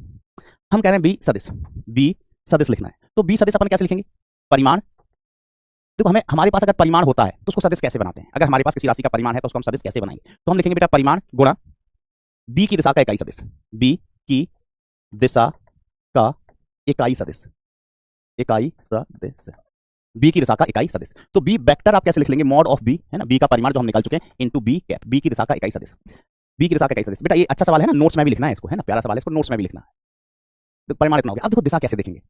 हम कह रहे हैं बी सदिश, बी सदिश लिखना है, तो बी सदिश अपन कैसे लिखेंगे, परिमाण। देखो हमें, हमारे पास अगर परिमाण होता है तो उसको सदिश कैसे बनाते हैं, अगर हमारे पास किसी राशि का परिमाण है तो उसको हम सदिश कैसे बनाएंगे, तो हम लिखेंगे बेटा परिमाण गुणा बी की दिशा का इकाई सदिश, बी की दिशा का इकाई सदिश, इकाई सदिश, बी की दिशा का इकाई सदिश। तो बी वेक्टर आप कैसे लिख लेंगे, मॉड ऑफ बी, है ना, बी का परिमाण जो हम निकाल चुके हैं इनटू बी कैप, बी की दिशा का इकाई सदिश, बी की दिशा का इकाई सदिश। बेटा ये अच्छा सवाल है ना, नोट्स में भी लिखना है इसको, है ना, प्यारा सवाल है, इसको नोट्स में भी लिखना है। तो परिमाण इतना हो गया। अब देखो दिशा कैसे देखेंगे,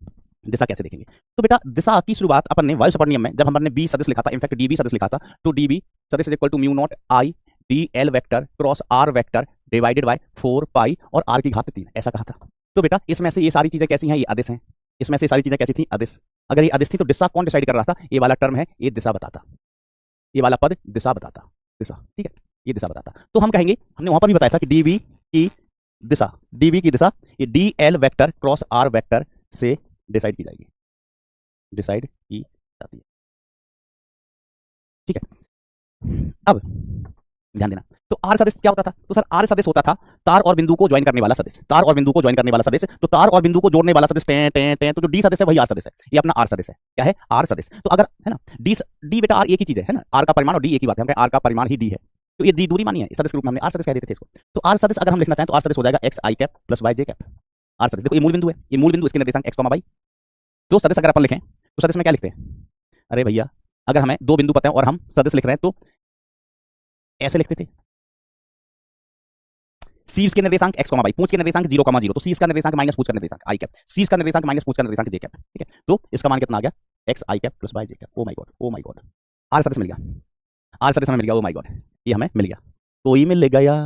दिशा कैसे देखेंगे, तो बेटा दिशा की शुरुआत अपन ने वायु सपट नियम में, जब हमने बी सदिश लिखा था, इनफैक्ट डी बी सदिश लिखा था, तो डी बी सदिश is equal to mu not I D L vector cross R vector divided by 4 pi और आर की घात 3, ऐसा कहा था। तो बेटा इसमें से ये सारी चीजें कैसी हैं, ये अदिश हैं, इसमें से सारी चीजें कैसी थी, अदिश। अगर ये अदिश थी तो दिशा कौन डिसाइड कर रहा था, ये वाला टर्म है, ये दिशा बताता, ये वाला पद दिशा बताता, दिशा, ठीक है, ये दिशा बताता। तो हम कहेंगे, हमने वहां पर भी बताया था कि डीबी की दिशा, डीबी की दिशा ये D L vector cross R vector से डिसाइड की जाएगी, डिसाइड की जाती है, ठीक है। अब ध्यान देना, तो आर सदिश क्या होता था, तो सर आर सदिश होता था तार और बिंदु को ज्वाइन करने वाला सदिश, तार और बिंदु को ज्वाइन करने वाला सदिश, तो तार और बिंदु को जोड़ने वाला सदिश टें टें टें, तो जो डी सदिश है वही आर सदिश है, ये अपना आर सदिश है, क्या है, आर सदिश। तो अगर है ना डी, डी बेटा आर एक ही चीज है ना, आर का परिमाण और डी एक ही बात है, हम आर का परिमाण ही डी है, तो ये डी दूरी मानी है, इस सदिश के रूप में हमने आर सदिश कह देते थे इसको। तो आर सदिश अगर हम लिखना चाहें तो आर सदिश हो जाएगा X I cap plus Y J cap, R सदिश। देखो ये मूल बिंदु है, ये मूल बिंदु, इसके निर्देशांक एक्स कॉमा वाई। तो सदिश अगर अपन लिखें तो सदिश में क्या लिखते हैं, अरे भैया अगर हमें दो बिंदु पता है और हम सदिश लिख रहे हैं तो ऐसे लिखते थे, शीर्ष के निर्देशांक x, y, पूंछ के निर्देशांक 0,0, तो शीर्ष का निर्देशांक माइनस पूंछ का निर्देशांक i कैप, शीर्ष का निर्देशांक माइनस पूंछ का निर्देशांक j कैप, ठीक है। तो इसका मान कितना आ गया, x i cap plus y j cap. Oh my God, oh my God, R सदिश मिल गया, आर सदिश हमें मिल गया, ओ माय गॉड, ये हमें मिल गया, कोई मिल गया,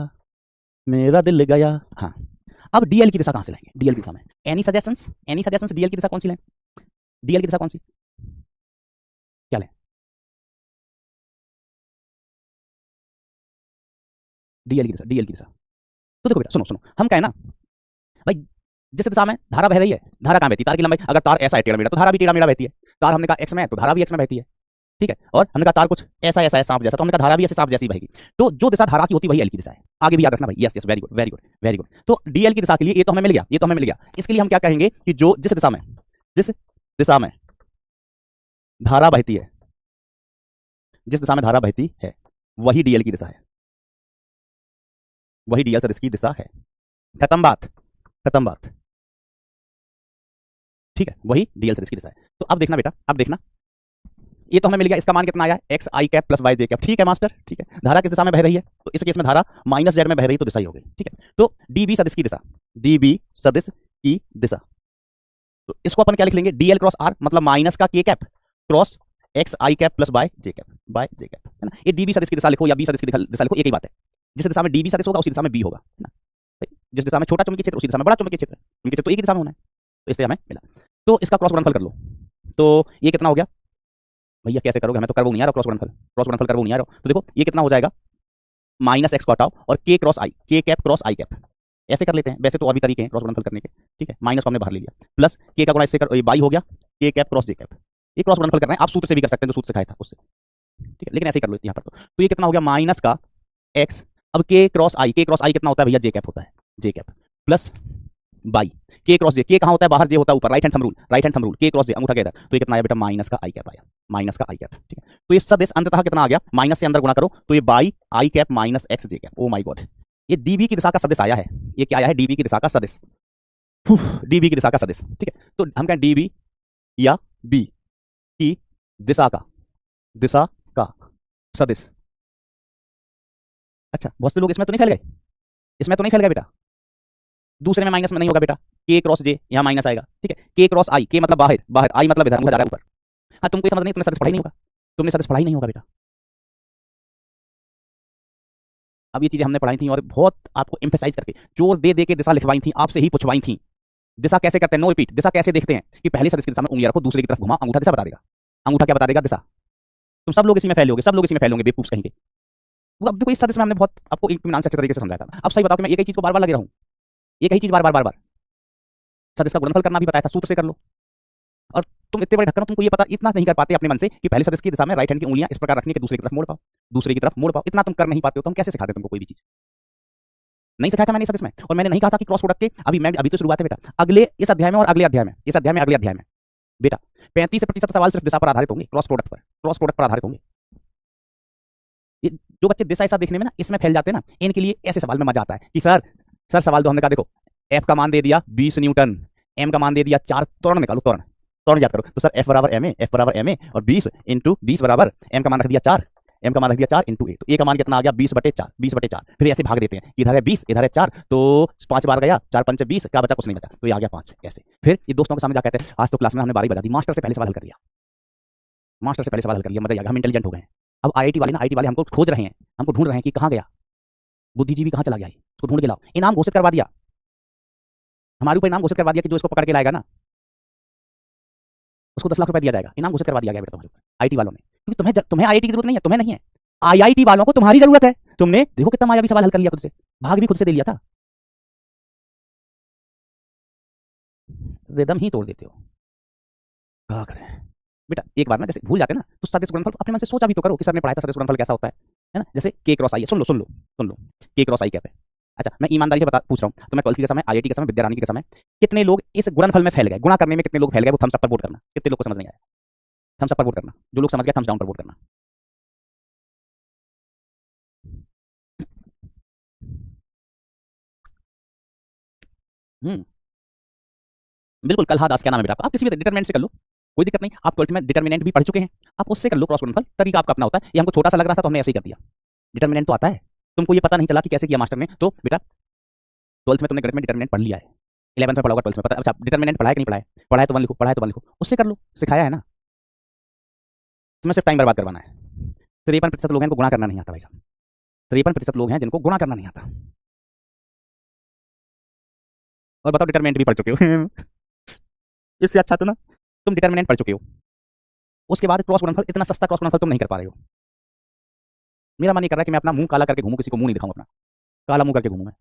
मेरा दिल गया। हाँ, अब डीएल की दिशा कहां से लेंगे, डीएल की दिशा में any suggestions, any suggestions, DL की दिशा कौन सी लें, डीएल की दिशा कौन सी, क्या लें, डीएल की दिशा, डीएल की दिशा। तो देखो बेटा सुनो सुनो, हम कहें ना भाई जिस दिशा में धारा बह रही है, धारा कहां बहती है, तार की लंबाई, अगर तार ऐसा है टेढ़ा मेढ़ा तो धारा भी टेढ़ा मेढ़ा बहती है, तार हमने कहा एक्स में है तो धारा भी एक्स में बहती है, ठीक है। और हमने कहा तार कुछ ऐसा ऐसा है सांप जैसा, तो हमने कहा धारा भी ऐसे सांप जैसी बहेगी, तो जो दिशा धारा की होती है वही एल की दिशा है, आगे भी याद रखना भाई, yes yes, very good very good very good. तो डीएल की दिशा के लिए ये तो हमें मिल गया, ये तो हमें मिल गया, इसके लिए हम क्या कहेंगे कि जो जिस दिशा में, जिस दिशा में धारा बहती है, जिस दिशा में धारा बहती है वही डीएल की दिशा है, वही डीएल सदिश की दिशा है, खत्म बात, खत्म बात, ठीक है, वही डीएल सदिश की दिशा है। तो अब देखना बेटा, अब देखना, ये तो हमें मिल गया, इसका मान कितना आया, x I cap plus Y J cap, ठीक है मास्टर, ठीक है। धारा किस दिशा में बह रही है, तो इस केस में धारा माइनस जेड में बह रही, तो दिशा ही हो गई, ठीक है। तो डीबी सदिश की दिशा, डीबी सदिश की दिशा, तो इसको अपन क्या लिख लेंगे, डीएल क्रॉस आर, मतलब माइनस का K cap cross X I cap plus Y J cap, Y J cap, है ना। ये डीबी सदिश की दिशा लिखो या बी सदिश की दिशा लिखो, एक ही बात है, जिस दिशा में डीबी सदिश होगा उसी दिशा में बी होगा, है ना। जिस दिशा में छोटा चुंबकीय क्षेत्र उसी दिशा में बड़ा चुंबकीय क्षेत्र, चुंबकीय क्षेत्र तो एक ही दिशा में होना है, तो इससे हमें मिला। तो इसका क्रॉस गुणनफल कर लो, तो ये कितना हो गया भैया, कैसे करोगे, हमें तो करवो नहीं आ रहा क्रॉस गुणनफल, क्रॉस गुणनफल करवो नहीं आ रहा। तो देखो ये कितना हो जाएगा, माइनस एक्स को हटाओ और के क्रॉस आई, के कैप क्रॉस आई कैप, ऐसे कर लेते हैं, वैसे तो और भी तरीके हैं क्रॉस गुणनफल करने के, ठीक है। माइनस को हमने बाहर ले लिया, प्लस के का गुणा इससे कर, बाई हो गया, के कैप क्रॉस जे कैप, ये क्रॉस गुणनफल कर रहे हैं, आप सूत्र से भी कर सकते हैं, जो सूत्र सिखाया था उससे, ठीक है, लेकिन ऐसे ही कर लो यहाँ पर। तो ये कितना हो गया माइनस का एक्स, अब के क्रॉस आई, के क्रॉस आई कितना होता है भैया, जे कैप होता है, जे कैप प्लस बाई के क्रॉस जे, के कहाँ होता है बाहर, जे होता है ऊपर, right hand thumb rule, right hand thumb rule, के क्रॉस जे अंगूठा के इधर, तो ये कितना आया बेटा माइनस का आई कैप आया, माइनस का आई कैप। ठीक है, तो ये सदिश अंततः कितना आ गया, माइनस से अंदर गुणा करो तो ये by I cap minus X J cap. Oh my God, ये डीबी की दिशा का सदिश आया है, ये क्या आया है, डीबी की दिशा का सदिश, डीबी की दिशा का सदिश। ठीक है, तो हम कहें डीबी या बी की दिशा का सदिश। अच्छा, बहुत से लोग इसमें तो नहीं फैल गए, इसमें तो नहीं फैल गए बेटा, दूसरे में माइनस में नहीं होगा बेटा, के क्रॉस जे यहाँ माइनस आएगा। ठीक है, के क्रॉस आई, के मतलब बाहर, बाहर आई मतलब इधर, जा रहा है ऊपर। हाँ, तुमको ये समझ नहीं, तुमने सदिश पढ़ा ही नहीं होगा, तुमने सदिश पढ़ा ही नहीं होगा बेटा। अब ये चीजें हमने पढ़ाई थी और बहुत आपको एम्फेसाइज करके जोर दे दे के दिशा लिखवाई थी, आपसे ही पूछवाई थी। दिशा कैसे करते हैं, नो रिपीट, दिशा कैसे देखते हैं कि पहले सदिश की दिशा में उंगली रखो, दूसरे की तरफ घुमा, अंगूठा दिशा बता देगा, अंगूठा क्या बता देगा, दिशा। तुम सब लोग इसी में फैले होगे, सब लोग इसी में फैले होंगे, बेवकूफ कहीं के। वो अब देखो इस सदिश में हमने बहुत आपको इत्मीनान से अच्छे तरीके से समझाया था। अब सही बताओ कि मैं एक ही चीज को बार बार लगे रहूं, एक ही चीज बार बार बार बार, सदिश का गुणनफल करना भी बताया था, सूत्र से कर लो। और तुम इतने बड़े ढक्कन हो, तुमको ये पता इतना नहीं कर पाते अपने मन से कि पहले सदिश की दिशा में राइट हैंड की उंगलियां इस प्रकार रखनी कि दूसरे की तरफ मोड़ पाओ, दूसरे की तरफ मोड़ पाओ, इतना तुम कर नहीं पाते हो, तो हम कैसे सिखाते तुमको कोई भी चीज, नहीं सिखाया था मैंने इस सदिश में। और मैंने नहीं कहा था कि क्रॉस प्रोडक्ट के अभी तो शुरुआत है बेटा, अगले इस अध्याय में और अगले अध्याय में, इस अध्याय में अगले अध्याय में बेटा 35% सवाल सिर्फ दिशा पर आधारित होंगे, क्रॉस प्रोडक्ट पर, क्रॉस प्रोडक्ट पर आधारित होंगे। ये जो बच्चे दिशा ऐसा देखने में ना इसमें फैल जाते हैं ना, इनके लिए ऐसे सवाल में मजा आता है कि सर सवाल दो, हमने कहा देखो एफ का मान दे दिया 20 न्यूटन, एम का मान दे दिया 4, त्वरण निकालो, त्वरण, त्वरण याद करो। तो सर एफ बराबर एम ए, एफ बराबर एम ए, और 20 इंटू 20 बराबर एम का मान रख दिया 4, एम का मान रख दिया 4 इंटू ए, तो ए का मान कितना आ गया 20/4, 20/4। फिर ऐसे भाग देते हैं, इधर है 20 इधर है 4, तो 5 बार गया, 4 पंचे 20, क्या बचा, कुछ नहीं बचा, तो ये आ गया 5। ऐसे फिर ये दोस्तों के सामने जा कहते हैं आज तो क्लास में हमने 12 बजा दी, मास्टर से पहले सवाल हल कर लिया, मास्टर से पहले सवाल हल कर लिया, मजा आ गया, हम इंटेलिजेंट हो गए। अब आईआईटी वाले ना, आईआईटी वाले हमको खोज रहे हैं, हमको ढूंढ रहे हैं कि कहाँ गया बुद्धिजीवी, कहाँ चला गया, उसको ढूंढ के लाओ, इनाम घोषित करवा दिया, हमारे ऊपर इनाम घोषित करवा दिया कि जो इसको पकड़ के लाएगा ना उसको 10 लाख रुपए दिया जाएगा, इनाम घोषित करवा दिया गया बेटा तुम्हारे ऊपर आईटी वालों ने, क्योंकि तुम्हें आईआईटी की जरूरत नहीं है, तुम्हें नहीं है, आईआईटी वालों को तुम्हारी जरूरत है। तुमने देखो कितना मायावी सवाल हल कर लिया खुद से, भाग भी खुद से दे लिया था, रिदम ही तोड़ देते हो, क्या करें बेटा। एक बार ना जैसे भूल जाते हैं ना, तो सदिश गुणनफल अपने मन से सोचा भी तो करो कि सर ने पढ़ाया था सदिश गुणनफल कैसा होता है ना। जैसे के क्रॉस आई है, सुन लो के क्रॉस आई क्या है। अच्छा, मैं ईमानदारी से पूछ रहा हूँ, तो मैं 12वीं के समय, आईआईटी के समय, विद्यारानी के समय कितने लोग इस गुणनफल में फैल गए, गुणा करने में कितने लोग फैल गए, वो थम्स अप पर वोट करना, कितने लोग को समझ नहीं आया, थम्स अप पर वोट करना, जो लोग समझ गए थम्स डाउन पर वोट करना। बिल्कुल, कल्हा दास क्या नाम है बेटा, आप किसी भी डिटरमिनेंट से कर लो, कोई दिक्कत नहीं, आप 12th में डिटरमिनेंट भी पढ़ चुके हैं, आप उससे कर लो क्रॉस गुणनफल, तरीका आपका अपना होता है, ये हमको छोटा सा लग रहा था तो हमने ऐसे ही कर दिया, डिटरमिनेंट तो आता है, तुमको ये पता नहीं चला कि कैसे किया मास्टर ने, तो बेटा 12th में तुमने गणित में डिटरमिनेंट पढ़ लिया है, 11th में पढ़ा होगा, 12th में पता है। अच्छा, डिटरमिनेंट पढ़ा है कि नहीं पढ़ा है, पढ़ा है तो 1 लिखो, पढ़ा है तो 1 लिखो, उससे कर लो, सिखाया है ना, तुम्हें सिर्फ टाइम बर्बाद करवाना है। 53% लोग हैं जिनको गुणा करना नहीं आता भाई साहब, 53% लोग हैं जिनको गुणा करना नहीं आता। और बताओ डिटरमिनेंट भी पढ़ चुके हो इससे अच्छा तो ना तुम डिटरमिनेंट पढ़ चुके हो, उसके बाद क्रॉस गुणनफल, इतना सस्ता क्रॉस गुणनफल तुम नहीं कर पा रहे हो। मेरा मन ये कर रहा है कि मैं अपना मुंह काला करके घूमूं, किसी को मुंह नहीं दिखाऊं, अपना काला मुंह करके घूमूं मैं,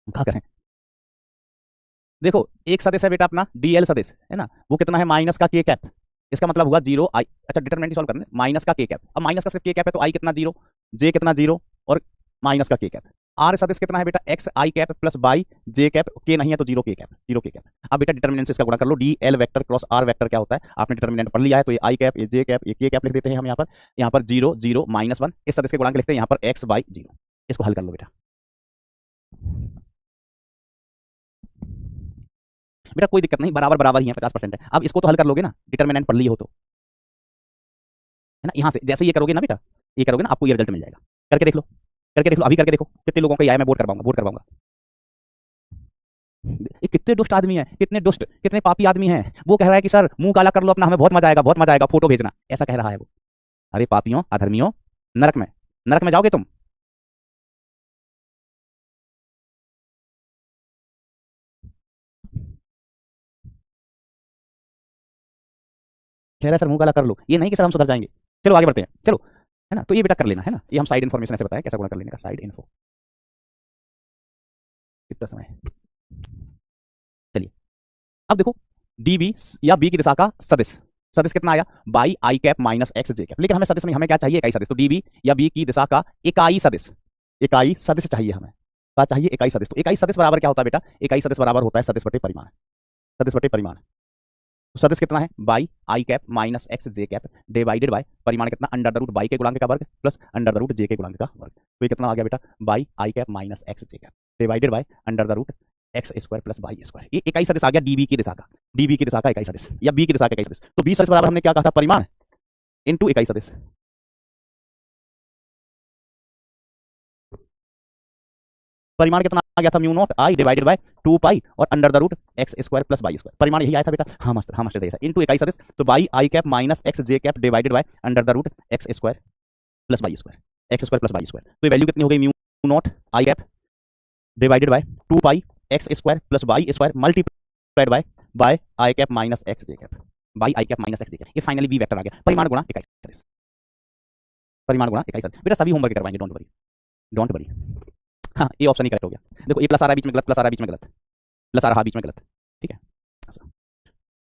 क्या करें। देखो एक सदिश है बेटा अपना डीएल सदिश है ना, वो कितना है माइनस का के कैप, इसका मतलब हुआ 0 आई। अच्छा, डिटरमिनेंट सॉल्व करना, माइनस का के कैप, अब माइनस का सिर्फ के कैप है तो आई कितना 0, जे कितना 0, और माइनस का के कैप। आर सदिश कितना है बेटा, x I cap plus by J cap, के नहीं है तो 0 के कैप, 0 के कैप। अब बेटा डिटरमिनेंट से इसका गुणा कर लो, D L vector cross R vector क्या होता है, आपने डिटरमिनेंट पढ़ लिया है, तो ये आई कैप, ये जे कैप, ये के कैप लिख देते हैं हम यहाँ पर 0 0 -1, इस सदिश के गुणांक लिखते हैं यहाँ पर एक्स बाई 0, इसको हल कर लो बेटा। बेटा कोई दिक्कत नहीं, बराबर बराबर ही है, 50% है। अब इसको तो हल कर लोगे ना, डिटरमिनेंट पढ़ लिए हो तो, है ना, यहाँ से जैसे ये करोगे ना बेटा, ये करोगे ना, आपको ये रिजल्ट मिल जाएगा, करके देख लो, करके देख लो, अभी करके देखो कितने लोगों का ये आया, मैं वोट करवाऊंगा, वोट करवाऊंगा। ये कितने दुष्ट आदमी हैं, कितने दुष्ट, कितने पापी आदमी हैं, वो कह रहा है कि सर मुंह काला कर लो अपना, हमें बहुत मजा आएगा, बहुत मजा आएगा, फोटो भेजना, ऐसा कह रहा है वो। अरे पापियों, अधर्मियों, नरक में, नरक में जाओगे तुम। कह रहा है सर मुंह काला कर लो, ये नहीं कि सर हम सुधर जाएंगे, चलो आगे बढ़ते हैं, चलो, है ना, तो ये बेटा कर लेना, है ना, ये हम साइड इन्फॉर्मेशन ऐसे बताया कैसा गुणा कर लेने का, साइड इन्फो, कितना समय है, चलिए अब देखो डी बी या बी की दिशा का सदिश, सदिश कितना आया by I cap minus X J cap, लेकिन हमें सदिश नहीं, हमें क्या चाहिए इकाई सदिश, तो डी बी या बी की दिशा का इकाई सदिश, इकाई सदिश चाहिए हमें, क्या चाहिए इकाई सदिश। तो इकाई सदिश बराबर क्या होता है बेटा, इकाई सदिश बराबर होता है सदिश बटे परिमाण, सदिश बटे परिमाण। तो सदिश कितना है by I cap minus X J cap divided bye परिमाण कितना अंडर द रूट बाई के गुणांक का वर्ग प्लस अंडर द रूट जे के गुणांक का वर्ग। तो ये कितना आ गया बेटा Y I cap minus X J cap divided by under the root X square plus Y square. ये इकाई सदिश आ गया डीबी की दिशा का, डीबी की दिशा का इकाई सदिश या बी की दिशा का इकाई सदिश। तो बी सदिश बराबर हमने क्या कहा था परिमाण इनटू इकाई सदिश। परिमाण कितना आ गया था mu not I divided by 2 pi और under the root X square plus Y square. परिमाण यही आया था बेटा, हाँ मास्टर ऐसा इनटू इकाई सदिश। तो Y I cap minus X J cap divided by under the root X square plus Y square, X square plus Y square. तो ये वैल्यू कितनी हो गई mu not I cap divided by 2 pi X square plus Y square multiplied by I cap minus X J cap, Y I cap minus X J cap. ये फाइनली वी वेक्टर आ गया परिमाण गुणा इकाई सदिश, परिमाण गुणा इकाई सदिश। बेटा सभी होमवर्क करवाएंगे, डोंट वरी, डोंट वरी। हाँ ये ऑप्शन ही करेक्ट हो गया, देखो ये प्लस आ रहा है बीच में गलत, प्लस आ रहा है बीच में गलत, प्लस आ रहा है बीच में गलत, ठीक है ऐसा।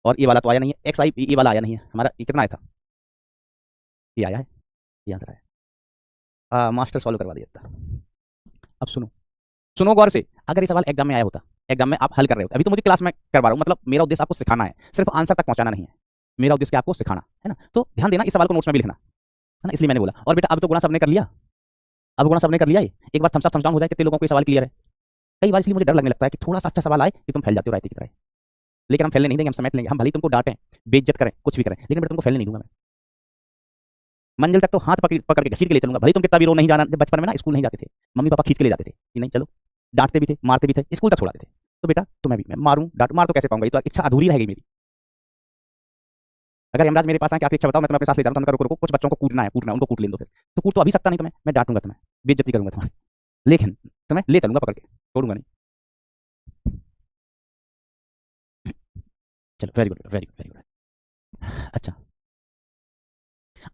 और ये वाला तो आया नहीं है, एक्स आई ये वाला आया नहीं है हमारा, ये कितना आया था, ये आया है, ये आंसर आया। मास्टर सॉल्व करवा दिया था। अब सुनो, सुनो गौर से, अगर ये सवाल एग्जाम में आया होता, एग्जाम में आप हल कर रहे होते, अभी तो मुझे क्लास में करवा रहा हूँ, मतलब मेरा उद्देश्य आपको सिखाना है, सिर्फ आंसर तक पहुंचाना नहीं है, मेरा उद्देश्य आपको सिखाना है ना। तो ध्यान देना, इस सवाल को नोट्स में भी लिखना है ना, इसलिए मैंने बोला। और बेटा अब तो गुणा सबने कर लिया, अब गुणा सबने कर लिया है, एक बार थम्स अप थम्स डाउन हो जाए, कितने लोगों को ये सवाल क्लियर है। कई बार इसलिए मुझे डर लगने लगता है कि थोड़ा सा अच्छा सवाल आए कि तुम फैल जाते हो रायते की तरह, लेकिन हम फैलने नहीं देंगे, हम समेट लेंगे, हम भले ही तुमको डांटें, बेइज्जत करें, कुछ भी करें, लेकिन बेटा तुमको फैलने नहीं दूंगा मैं। मंजिल तक तो हाथ पकड़ पकड़ के घसीट के ले चलूंगा, भले तुम कितना भी रो नहीं जाना। जब बचपन में ना स्कूल नहीं जाते थे, मम्मी पापा खींच के ले जाते थे कि नहीं चलो, डांटते भी थे, मारते भी थे, स्कूल तक छोड़ा देते थे। तो बेटा तुम्हें भी मैं मारूं डांट मार तो कैसे पाऊंगा, ये तो इच्छा अधूरी रहेगी मेरी। अगर यमराज मेरे पास आए कि आपकी इच्छा बताओ, मैं तुम्हें अपने साथ ले जाऊँ, तो रुको, कुछ बच्चों को कूटना है, कूटना है, उनको कूट ले दो, फिर तो कूट तो अभी सकता नहीं तुम्हें, मैं डांटूंगा तुम्हें, बेइज्जती करूंगा तुम्हें, लेकिन तुम्हें ले चलूंगा पकड़ के, छोड़ूंगा नहीं। चलो very good very good very good. अच्छा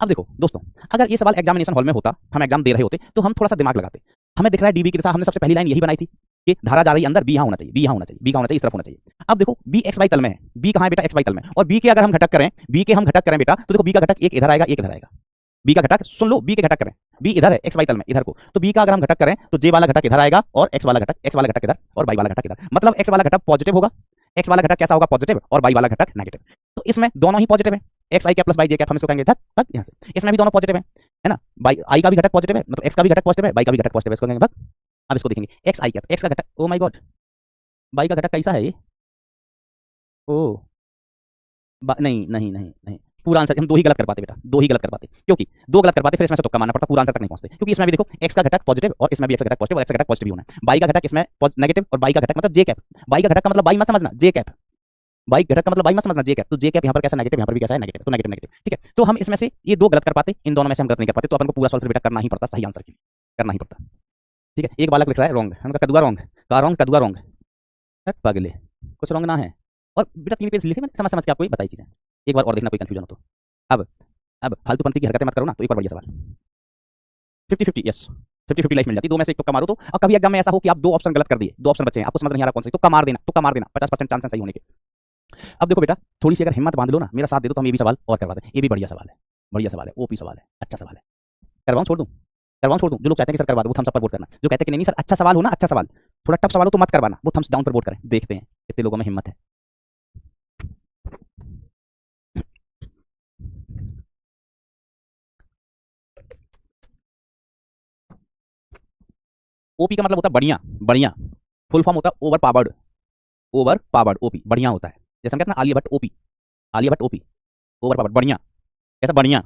अब देखो दोस्तों, अगर ये सवाल एग्जामिनेशन हॉल में होता, हम एग्जाम दे रहे होते, तो हम थोड़ा सा दिमाग लगाते। हमें दिख रहा है डीबी की दिशा, हमने सबसे पहली लाइन यही बनाई थी कि धारा जा रही है अंदर, बी यहाँ होना चाहिए, बी यहाँ होना चाहिए, बी कहाँ होना चाहिए, इस तरफ होना चाहिए। अब देखो बी एक्स वाई तल में है, बी कहाँ है बेटा, एक्स वाई तल में, और बी के अगर हम घटक करें, बी के हम घटक करें बेटा, तो देखो बी का घटक एक इधर आएगा, एक इधर आएगा। बी का घटक सुन लो, बी के घटक करें, बी इधर है एक्स वाई तल में इधर को, तो बी का अगर हम घटक करें तो जे वाला घटक इधर आएगा और एक्स वाला घटक इधर और वाई वाला घटक इधर, मतलब एक्स वाला घटक पॉजिटिव होगा, एक्स वाला घटक कैसा होगा पॉजिटिव, और वाई वाला घटक नेगेटिव। तो इसमें दोनों ही पॉजिटिव है, x I cap plus Y J cap हम इसको कहेंगे धक धक यहाँ से, इसमें भी दोनों पॉजिटिव है ना, वाई आई का भी घटक पॉजिटिव है, मतलब एक्स का भी घटक पॉजिटिव है, वाई का भी घटक पॉजिटिव है, इसको कहेंगे भग। अब इसको देखेंगे एक्स आई कैप, एक्स का घटक, ओ माय गॉड, वाई का घटक कैसा है ये, ओ नहीं नहीं नहीं नहीं, पूरा आंसर हम दो ही गलत कर पाते बेटा, दो ही गलत कर पाते, क्योंकि दो गलत कर पाते फिर इसमें से तुक्का मारना पड़ता, पूरा आंसर तक नहीं पहुंचते, क्योंकि इसमें भी देखो एक्स का घटक पॉजिटिव और इसमें भी एक्स का घटक पॉजिटिव और एक्स का घटक पॉजिटिव होना है, वाई का घटक इसमें नेगेटिव और वाई का घटक मतलब जे कैप, वाई का घटक का मतलब वाई मत समझना, जे कैप, वाई घटक का मतलब वाई मत समझना, जे कैप, तो जे कैप यहाँ पर कैसा नेगेटिव, यहाँ पर भी कैसा है नेगेटिव, तो नेगेटिव नेगेटिव, ठीक है। तो हम इसमें से ये दो गलत कर पाते, इन दोनों में से हम गलत नहीं कर पाते, तो अपन को पूरा सॉल्व बेटा करना ही पड़ता, सही आंसर के लिए करना ही पड़ता, ठीक है। एक बालक लिख रहा है रॉन्ग, हमका कदुआ रॉन्ग, का रॉन्ग कदुआ रॉन्ग, पगले कुछ रॉन्ग ना है। और बेटा 3 पेज लिखे, मैंने समझ समझ के आपको बताई चीजें, एक बार और देखना कोई कंफ्यूजन हो तो। अब फालतू पंथी की हरकतें मत करो ना, तो एक बार बढ़िया सवाल 50-50, यस 50-50 लाइफ मिल जाती, दो में से एक तुक्का मारो तो। और कभी एग्जाम में ऐसा हो कि आप दो ऑप्शन गलत कर दिए, दो ऑप्शन बचे हैं, आपको समझ नहीं आ रहा कौन सा, तुक्का मार देना, तुक्का मार देना, 50% चांस है सही होने के। अब देखो बेटा थोड़ी सी अगर हिम्मत बांध लो ना, मेरा साथ दे दो, तो हम ये भी सवाल और करवा दें, ये भी बढ़िया सवाल है, बढ़िया सवाल है, ओपी सवाल है, अच्छा सवाल है, करवाऊं छोड़ दूं, करवाऊं छोड़ दूं, जो लोग चाहते हैं कि सर करवा दो वो थम्स अप पर वोट करना, जो कहते हैं कि नहीं सर अच्छा सवाल हो ना, अच्छा सवाल, थोड़ा टफ सवाल हो तो मत करवाना, वो थम्स डाउन पर वोट करें, देखते हैं कितने लोगों में हिम्मत है। ओपी का मतलब होता है बढ़िया, बढ़िया, फुल फॉर्म होता है over powered, over powered, OP बढ़िया होता है, जैसे हम कहते हैं ना Alia Bhatt OP, Alia Bhatt OP, over powered बढ़िया, कैसा बढ़िया।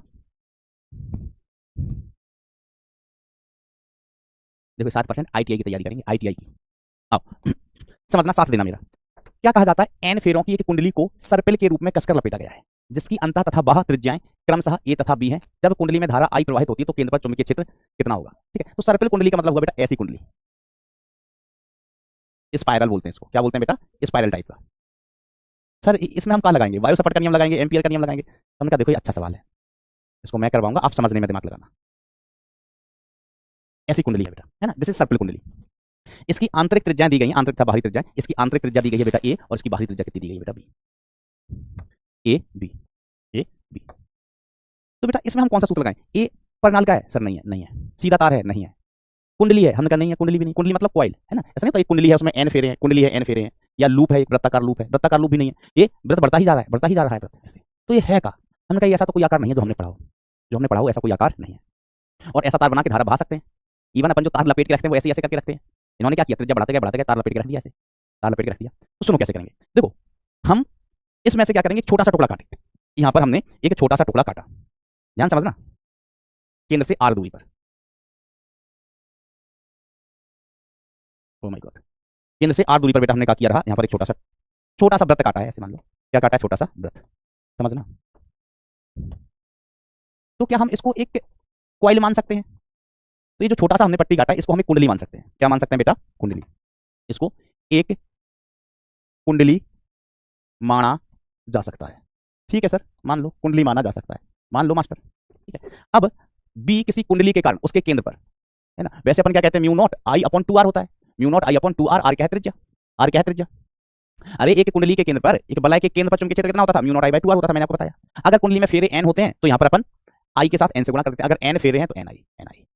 देखो 7% आईटीआई की तैयारी करेंगे, आईटीआई की, आओ समझना, साथ देना मेरा। क्या कहा जाता है, एन फेरों की एक कुंडली को सर्पिल के रूप में कसकर लपेटा गया है, जिसकी अंतः तथा बाह्य त्रिज्याएं क्रमशः ए तथा बी हैं। जब कुंडली में धारा आई प्रवाहित होती है तो केंद्र पर चुंबकीय क्षेत्र कितना होगा, ठीक है। तो सर्पिल कुंडली का मतलब हुआ बेटा ऐसी कुंडली, स्पाइरल बोलते हैं इसको, क्या बोलते हैं बेटा, स्पाइरल टाइप का। सर इसमें हम कहाँ लगाएंगे, वायु सपाट का नियम लगाएंगे, एम्पियर का नियम लगाएंगे, हमने कहा देखो ये अच्छा सवाल है, इसको मैं करवाऊंगा, आप समझने में दिमाग लगाना। ऐसी कुंडली है बेटा, है ना, दिस इज सर्पिल कुंडली। इसकी आंतरिक त्रिज्याएं दी गई हैं, आंतरिक तथा बाहरी त्रिज्याएं, इसकी आंतरिक त्रिज्या दी गई है बेटा ए और इसकी बाहरी त्रिज्या कितनी दी गई है बेटा B. A B, A B. तो बेटा इसमें हम कौन सा सूत्र लगाएं? ए परिणाल का है सर? नहीं है, नहीं है। सीधा तार है? नहीं है। कुंडली है? हमने कहा नहीं है, कुंडली भी नहीं। कुंडली मतलब कॉइल है ना, ऐसा नहीं तो एक कुंडली है उसमें एन फेरे हैं, कुंडली है एन फेरे हैं, या लूप है, एक वृत्ताकार लूप है, वृत्ताकार लूप भी नहीं है। ये वृत्त बढ़ता ही जा रहा है, बढ़ता ही जा रहा है वृत्त ऐसे। तो ये है का? हमने कहा ऐसा तो कोई आकार नहीं है जो हमने पढ़ा हो, जो हमने पढ़ा हो ऐसा कोई आकार नहीं है। और ऐसा तार बना के धारा बहा सकते हैं। इवन अपन जो तार लपेट के रखते हैं वो ऐसे ऐसे करके रखते हैं। इन्होंने क्या किया, त्रिज्या बढ़ाते गए तार लपेट के रख दिया, ऐसे तार लपेट के रख दिया। तो सुनो कैसे करेंगे, देखो हम इसमें से क्या करेंगे, छोटा सा टुकड़ा काटे। यहां पर हमने एक छोटा सा टुकड़ा काटा, ध्यान समझना, केंद्र से आर दूरी पर। ओ माय गॉड, केंद्र से आर दूरी पर बेटा हमने क्या किया रहा, यहां पर एक छोटा सा वृत्त काटा है, ऐसे मान लो क्या काटा है, छोटा सा वृत्त, समझना। तो क्या हम इसको एक कॉइल मान सकते हैं? तो ये जो छोटा सा हमने पट्टी काटा है इसको हम एक कुंडली मान सकते हैं। क्या मान सकते हैं बेटा? कुंडली। इसको एक कुंडली माना जा सकता है। ठीक है सर, मान लो कुंडली माना जा सकता है, मान लो मास्टर। ठीक है, अब बी किसी कुंडली के कारण उसके केंद्र पर है ना, वैसे अपन क्या कहते हैं, mu naught I upon 2r होता है, mu not I upon 2r, R क्या है, त्रिज्या, आर क्या है, त्रिज्या। अरे एक कुंडली के केंद्र पर, एक बलय के केंद्र पर चुंबकीय क्षेत्र कितना होता था, mu not I bye 2r होता था, मैंने आपको बताया। अगर कुंडली में फेरे n होते हैं तो यहाँ पर अपन आई के साथ n से गुणा करते हैं, अगर n फेरे हैं तो ni,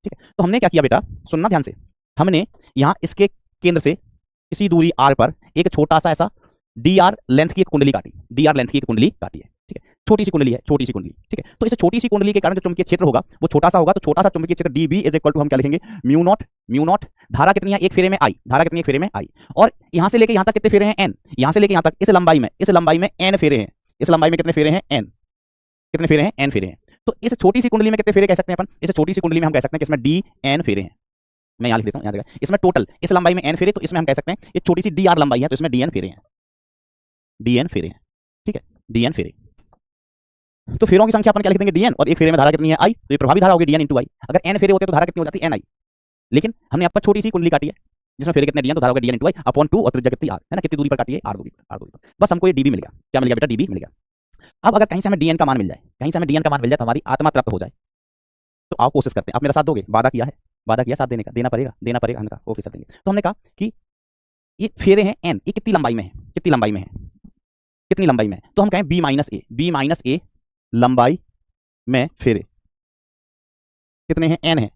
ठीक है। तो हमने क्या किया बेटा, सुनना ध्यान से, हमने यहाँ इसके केंद्र से किसी दूरी r पर एक छोटा सा ऐसा dr लेंथ की एक कुंडली काटी, dr लेंथ की एक कुंडली काटी है, ठीक है, छोटी सी कुंडली है, छोटी सी कुंडली, ठीक है। तो इस छोटी सी कुंडली के कारण जो चुंबकीय क्षेत्र होगा वो छोटा सा होगा, तो छोटा सा चुंबकीय क्षेत्र db इज इक्वल टू हम क्या लिखेंगे, म्यू नॉट, धारा कितनी है, एक फेरे में आई, धारा कितनी है, फेरे में आई, और यहां से लेके यहां तक कितने फेरे हैं, n, यहां से लेके यहां तक इस लंबाई में n फेरे हैं, इस लंबाई में कितने फेरे हैं, n, कितने फेरे हैं, n फेरे हैं। तो इस छोटी सी कुंडली में कितने फेरे कह सकते हैं अपन, इस छोटी सी कुंडली में हम कह सकते हैं कि इसमें dn फेरे हैं। मैं यहां लिख देता हूं, यहां जगह इसमें टोटल इस लंबाई में n फेरे, तो इसमें हम कह सकते हैं ये छोटी सी dr लंबाई है तो इसमें dn फेरे हैं, dn फेरे हैं, ठीक है, dn फेरे। तो फेरों की संख्या अपन क्या लिख देंगे, dn, और एक फेरे में धारा कितनी है, i, तो ये प्रभावी धारा होगी dn इंटू आई। अगर n फेरे होते तो धारा कितनी हो जाती है, ni। लेकिन हमने यहाँ पर छोटी सी कुंडली काटी है जिसमें फेरे कितने dn, तो धारा होगा dn इंटू आई अपॉन 2, और त्रिज्या कितनी r है ना, कितनी दूरी पर काटी है, r दूरी पर, r दूरी पर। बस हमको ये db मिल गया, क्या मिल गया बेटा, db मिल गया। अब अगर कहीं से हमें dn का मान मिल जाए, कहीं से हमें dn का मान मिल जाए तो हमारी आत्मा तृप्त हो जाए, तो आप कोशिश करते हैं, आप मेरा साथ दोगे, वादा किया है, वादा किया साथ देने का, देना पड़ेगा, हमने कहा ओके सर देंगे। तो हमने कहा कि ये फेरे हैं n, ये कितनी लंबाई में है, कितनी लंबाई में है, कितनी लंबाई में है, तो हम कहें b माइनस ए लंबाई में फेरे कितने हैं, n है।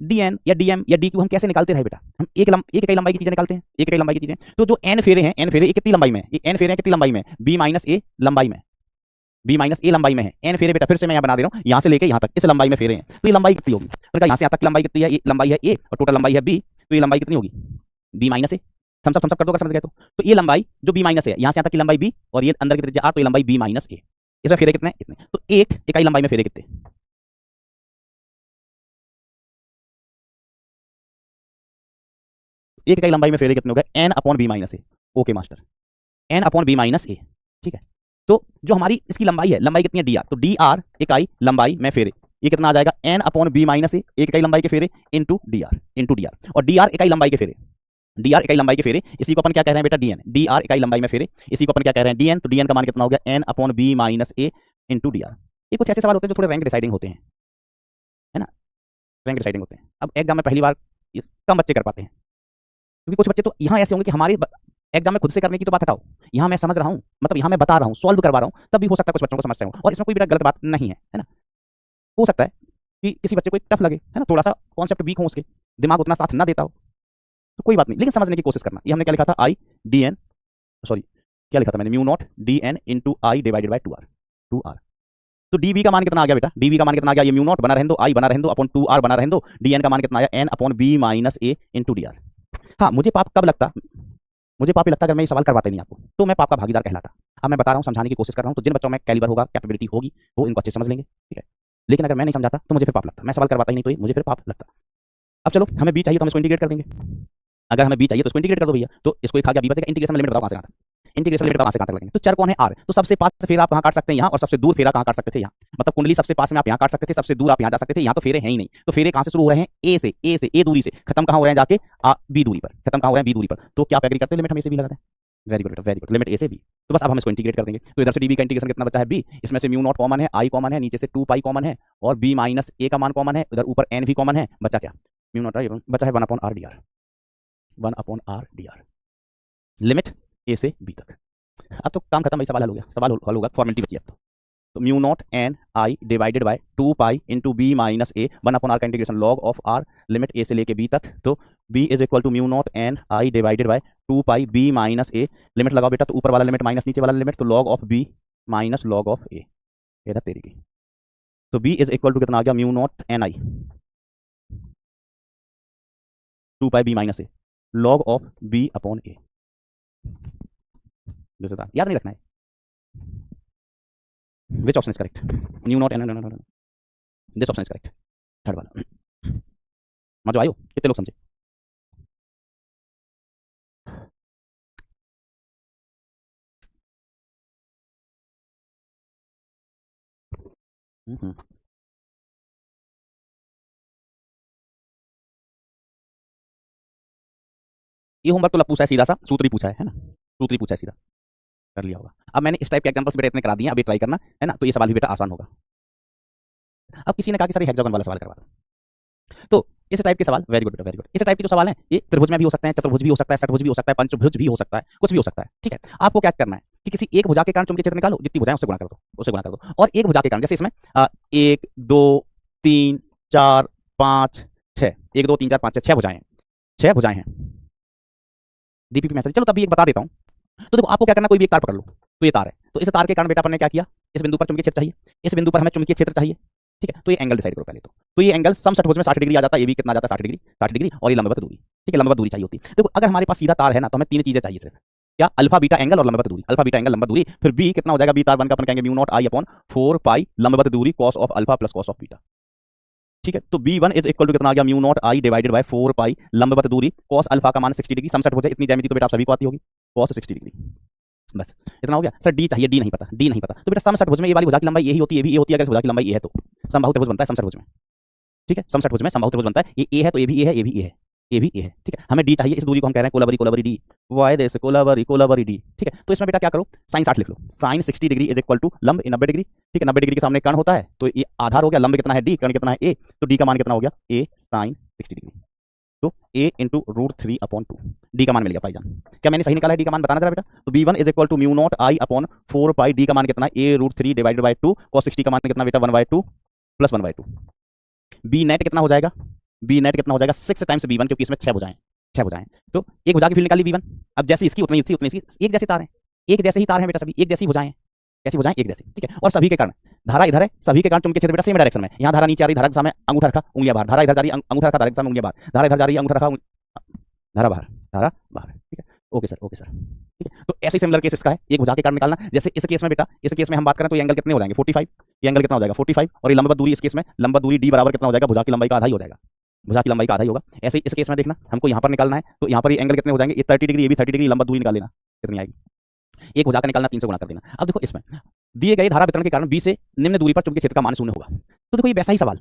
dn या dm या dq हम कैसे निकालते रहे बेटा, हम एक इकाई लंबाई की चीजें निकालते हैं, एक इकाई लंबाई की चीजें। तो जो n फेरे हैं, n फेरे ये कितनी लंबाई में है, ये n फेरे हैं कितनी लंबाई में, b माइनस ए लंबाई में, b माइनस ए लंबाई में है, n फेरे बेटा फिर से मैं यहाँ बना दे रहा हूँ, यहाँ से लेके यहाँ तक इस लंबाई में फेरे हैं, तो ये लंबाई कितनी होगी, उनका यहाँ से यहाँ तक की लंबाई कितनी है, ये लंबाई है a और टोटल लंबाई है b, तो ये लंबाई कितनी होगी, b माइनस ए, थम्स अप कर दो अगर समझ गए तो ये लंबाई जो b माइनस है, यहाँ से यहाँ तक की लंबाई b और ये अंदर की त्रिज्या r, तो ये लंबाई b माइनस ए। इसमें फेरे कितने, इतने, तो एक इकाई लंबाई में फेरे कितने, एक इकाई लंबाई में फेरे कितने हो गए, n upon B minus A. Okay master, n upon B minus A, ठीक है। तो जो हमारी इसकी लंबाई है, लंबाई कितनी है dr, तो dr इकाई लंबाई में फेरे, ये कितना आ जाएगा, n अपॉन बी माइनस ए, एक इकाई लंबाई के फेरे इंटू dr, और dr इकाई लंबाई के फेरे, dr इकाई लंबाई के फेरे, इसी को अपन क्या कह रहे हैं बेटा, dn, dr इकाई लंबाई में फेरे, इसी को अपन क्या कह रहे हैं, dn, तो dn का मान कितना हो गया, n अपॉन बी माइनस ए इंटू dr। ये कुछ ऐसे सवाल होते हैं जो थोड़े रैंक डिसाइडिंग होते हैं, है ना, रैंक डिसाइडिंग होते हैं। अब एग्जाम में पहली बार कम बच्चे कर पाते हैं, क्योंकि कुछ बच्चे तो यहाँ ऐसे होंगे कि हमारे एग्जाम में खुद से करने की तो बात हटाओ, यहाँ मैं समझ रहा हूँ, मतलब यहाँ मैं बता रहा हूँ, सॉल्व करवा रहा हूँ, तब भी हो सकता है कुछ बच्चों को समस्या हो, और इसमें कोई बेटा गलत बात नहीं है ना। हो सकता है कि किसी बच्चे को एक टफ लगे, है ना, थोड़ा सा कॉन्सेप्ट वीक हो, उसके दिमाग उतना साथ ना देता हो, तो कोई बात नहीं, लेकिन समझने की कोशिश करना। ये हमने क्या लिखा था, आई डी एन, सॉरी क्या लिखा था मैंने, mu naught D N into I divided by 2r। तो db का मान कितना आ गया बेटा, db का मान कितना आ गया, ये म्यू नॉट बना रहने दो, आई बना रहने दो, अपॉन 2r बना रहने दो, dn का मान कितना आया, n अपॉन b माइनस ए इंटू dr। हाँ, मुझे पाप कब लगता, मुझे पाप लगता अगर मैं ये सवाल करवाते नहीं आपको, तो मैं पाप का भागीदार कहलाता। अब मैं बता रहा हूँ, समझाने की कोशिश कर रहा हूँ, तो जिन बच्चों में कैलिबर होगा, कैपेबिलिटी होगी, वो इनको अच्छे समझ लेंगे, ठीक है। लेकिन अगर मैं नहीं समझाता तो मुझे फिर पाप लगता, मैं सवाल करवाता ही नहीं तो मुझे फिर पाप लगता। अब चलो, हमें b चाहिए तो हम इसको इंटीग्रेट कर देंगे, अगर हमें b चाहिए तो इसको इंटीग्रेट कर दो भैया, तो इसको एक खा गया b बचेगा, इंटीग्रेशन लिमिट बताओ कहाँ से कहाँ तक, इंटीग्रेशन लिमिट कहाँ से कहाँ तक लगेंगे। तो चर कौन है, r, तो सबसे पास फेरा आप कहाँ काट सकते हैं, यहाँ, और सबसे दूर फेरा कहाँ काट सकते थे, यहाँ, मतलब कुंडली सबसे पास में आप यहाँ काट सकते थे, सबसे दूर आप यहाँ जा सकते थे, यहाँ तो फेरे हैं ही नहीं, तो फेरे कहाँ से शुरू हो रहे हैं, a दूरी से, खत्म कहाँ हो रहे हैं जाके b दूरी पर, खत्म कहाँ हो रहे हैं b दूरी पर। तो क्या आप एग्री करते हो, लिमिट हम a से b लगाते हैं, वेरी गुड, लिमिट a से b। तो बस अब हम इसको इंटीग्रेट कर देंगे, तो इधर से db का इंटीग्रेशन कितना बचा है b, इसमें से म्यू नॉट कॉमन है, i कॉमन है, नीचे से 2 पाई कॉमन है, और b माइनस a का मान कॉमन है, उधर ऊपर n भी कॉमन है, बचा क्या, म्यू नॉट बचा है 1 upon r dr, 1 upon r dr, limit a से b तक। अब तो काम खत्म भाई, सवाल हल हो गया, सवाल हल होगा, फॉर्मेलिटी बची अब तो mu naught N I divided by 2 pi into B minus A 1 upon R का integration log of R limit A से लेके बी तक। तो B is equal to mu naught N I divided by 2 pi B minus A, limit लगाओ बेटा, तो ऊपर वाला लिमिट माइनस नीचे वाला लिमिट, तो log of B minus log of A, ये तेरी की। तो बी इज इक्वल टू कितना आ गया, mu naught N I 2 pi B minus A log of B upon A. याद नहीं रखना है। Which option is correct, mu naught N, this option is correct, third वाला। मजा आयो, कितने लोग समझे? ये होमवर्क तो पूछा है सीधा सा, सूत्र ही पूछा है ना, सूत्र ही पूछा है सीधा, कर लिया होगा। अब मैंने इस टाइप के एग्जांपल्स बेटा इतने करा दिए, अभी ट्राई करना है ना, तो ये सवाल भी बेटा आसान होगा। अब किसी ने कहा कि सर हेक्सागोन वाला सवाल करवा दो, तो इस टाइप के सवाल, वेरी गुड बेटा वेरी गुड, इस टाइप के जो सवाल हैं ये त्रिभुज में भी हो सकते हैं, चतुर्भुज भी हो सकता है, षटभुज भी हो सकता है, पंचभुज भी हो सकता है, कुछ भी हो सकता है, ठीक है। आपको क्या करना है कि किसी एक भुजा के कारण चुंबकीय क्षेत्र निकालो, जितनी भुजाएं उससे गुणा कर दो, उससे गुणा कर दो, और एक भुजा के कारण, जैसे इसमें 1 2 3 4 5 6, 1 2 3 4 5 6, 6 भुजाएं हैं, 6 भुजाएं हैं डीपीपी मैसेज। चलो तभी एक बता देता हूँ। तो देखो आपको क्या करना, कोई भी एक तार पकड़ लो, तो ये तार है, तो इस तार के कारण बेटा अपन ने क्या किया, इस बिंदु पर चुंबकीय क्षेत्र चाहिए, इस बिंदु पर हमें चुंबकीय क्षेत्र चाहिए, ठीक है। तो ये एंगल डिसाइड करो पहले तो ये एंगल सम षटभुज में 60 डिग्री आ जाता है, ये भी कितना आ जाता है 60 डिग्री, 60 डिग्री, और ये लंबवत दूरी, ठीक है, लंबवत दूरी चाहिए होती है। देखो अगर हमारे पास सीधा तार है ना, तो हमें 3 चीजें चाहिए सिर्फ, क्या, अल्फा बीटा एंगल और लंबवत दूरी, अल्फा बीटा एंगल लंबवत दूरी, फिर बी कितना हो जाएगा, बी तार 1 का अपन कहेंगे म्यू नॉट आई अपॉन 4 पाई लंबवत दूरी cos of alpha plus cos of beta, ठीक है। तो B1 इज इक्वल टू कितना आ गया, mu not I divided by 4 पाई लंबवत दूरी कॉस अल्फा का मान 60 डिग्री, सम षटभुज है, इतनी ज्यामिति तो बेटा आप सभी को आती होगी, कॉस 60 डिग्री, बस इतना हो गया। सर डी चाहिए, डी नहीं पता, डी नहीं पता, तो बेटा सम षटभुज में ये वाली भुजा की लंबाई यही होती है, ये भी ये होती है, अगर भुजा की लंबाई ये है तो समबाहु त्रिभुज बनता है सम षटभुज में, ठीक है, सम षटभुज में समबाहु त्रिभुज बनता है, ये ए है तो ये भी ए है, ये भी ए है, ये भी ए है, ठीक है। हमें डी चाहिए, इस दूरी को हम कह रहे हैं कोलाबरी, कोलाबरी डी, वाई देश कोलाबरी, कोलाबरी डी, ठीक है। तो इसमें बेटा क्या करो, साइन 60 लिख लो, sine 60 degree is equal to लंब 90 डिग्री, ठीक है, 90 डिग्री के सामने कर्ण होता है, तो ये आधार हो गया, लंब कितना है डी, कर्ण कितना है ए, तो डी का मान कितना हो गया, ए साइन 60 डिग्री, तो a into root 3 upon 2, D का मान मिल गया भाईजान। क्या मैंने सही निकाला है, डी का मान बताना जरा बेटा। तो b1 is equal to mu not I upon 4 pi, D का मान कितना, a root 3 divided by 2 cos 60 का मान कितना बेटा 1/2 प्लस 1/2, बी नेट कितना हो जाएगा, बी नेट कितना हो जाएगा 6 टाइम्स b1, क्योंकि इसमें 6 भुजाएं, 6 भुजाएं, तो एक भुजा की फील्ड निकाली b1। अब जैसे इसकी उतनी इसकी उतनी इसकी, एक जैसी तार है, एक जैसे ही तार है बेटा, सभी एक जैसी भुजाएं, कैसी भुजाएं, एक जैसी, ठीक है। और सभी के कारण धारा इधर है, सभी के कारण चुंबकीय क्षेत्र बेटा सेम डायरेक्शन में, यहाँ धारा नीचे आ रही, धारा के सामने अंगूठा रखा उंगलियां बाहर, धारा इधर जा रही अंगूठा रखा, धारा के सामने उंगलियां बाहर, धारा इधर जा रही अंगूठा रखा, धारा बाहर, धारा बाहर, ठीक है। ओके सर, ओके सर, ठीक है। तो ऐसे सिमिलर केस इसका है, एक भुजा के कारण निकालना, जैसे इस केस में बेटा, इस केस में हम बात करें तो ये एंगल कितने हो जाएंगे 45, ये एंगल कितना हो जाएगा 45, और ये लंबवत दूरी, इस केस में लंबवत दूरी डी बराबर कितना हो जाएगा, भुजा की लंबाई का आधा ही हो जाएगा, भुजा की लंबाई का आधा ही होगा। ऐसे ही इस केस में देखना, हमको यहाँ पर निकालना है, तो यहाँ पर ये एंगल कितने हो जाएंगे, ये 30 डिग्री, ये भी 30 डिग्री, लंबवत दूरी निकाल लेना, कितनी आएगी, एक भुजा का निकालना 3 से गुणा कर देना। अब देखो इसमें दिए गए धारा वितरण के कारण बी से निम्न दूरी पर चुंबकीय क्षेत्र का मान 0 होगा। तो देखो ये वैसा ही सवाल,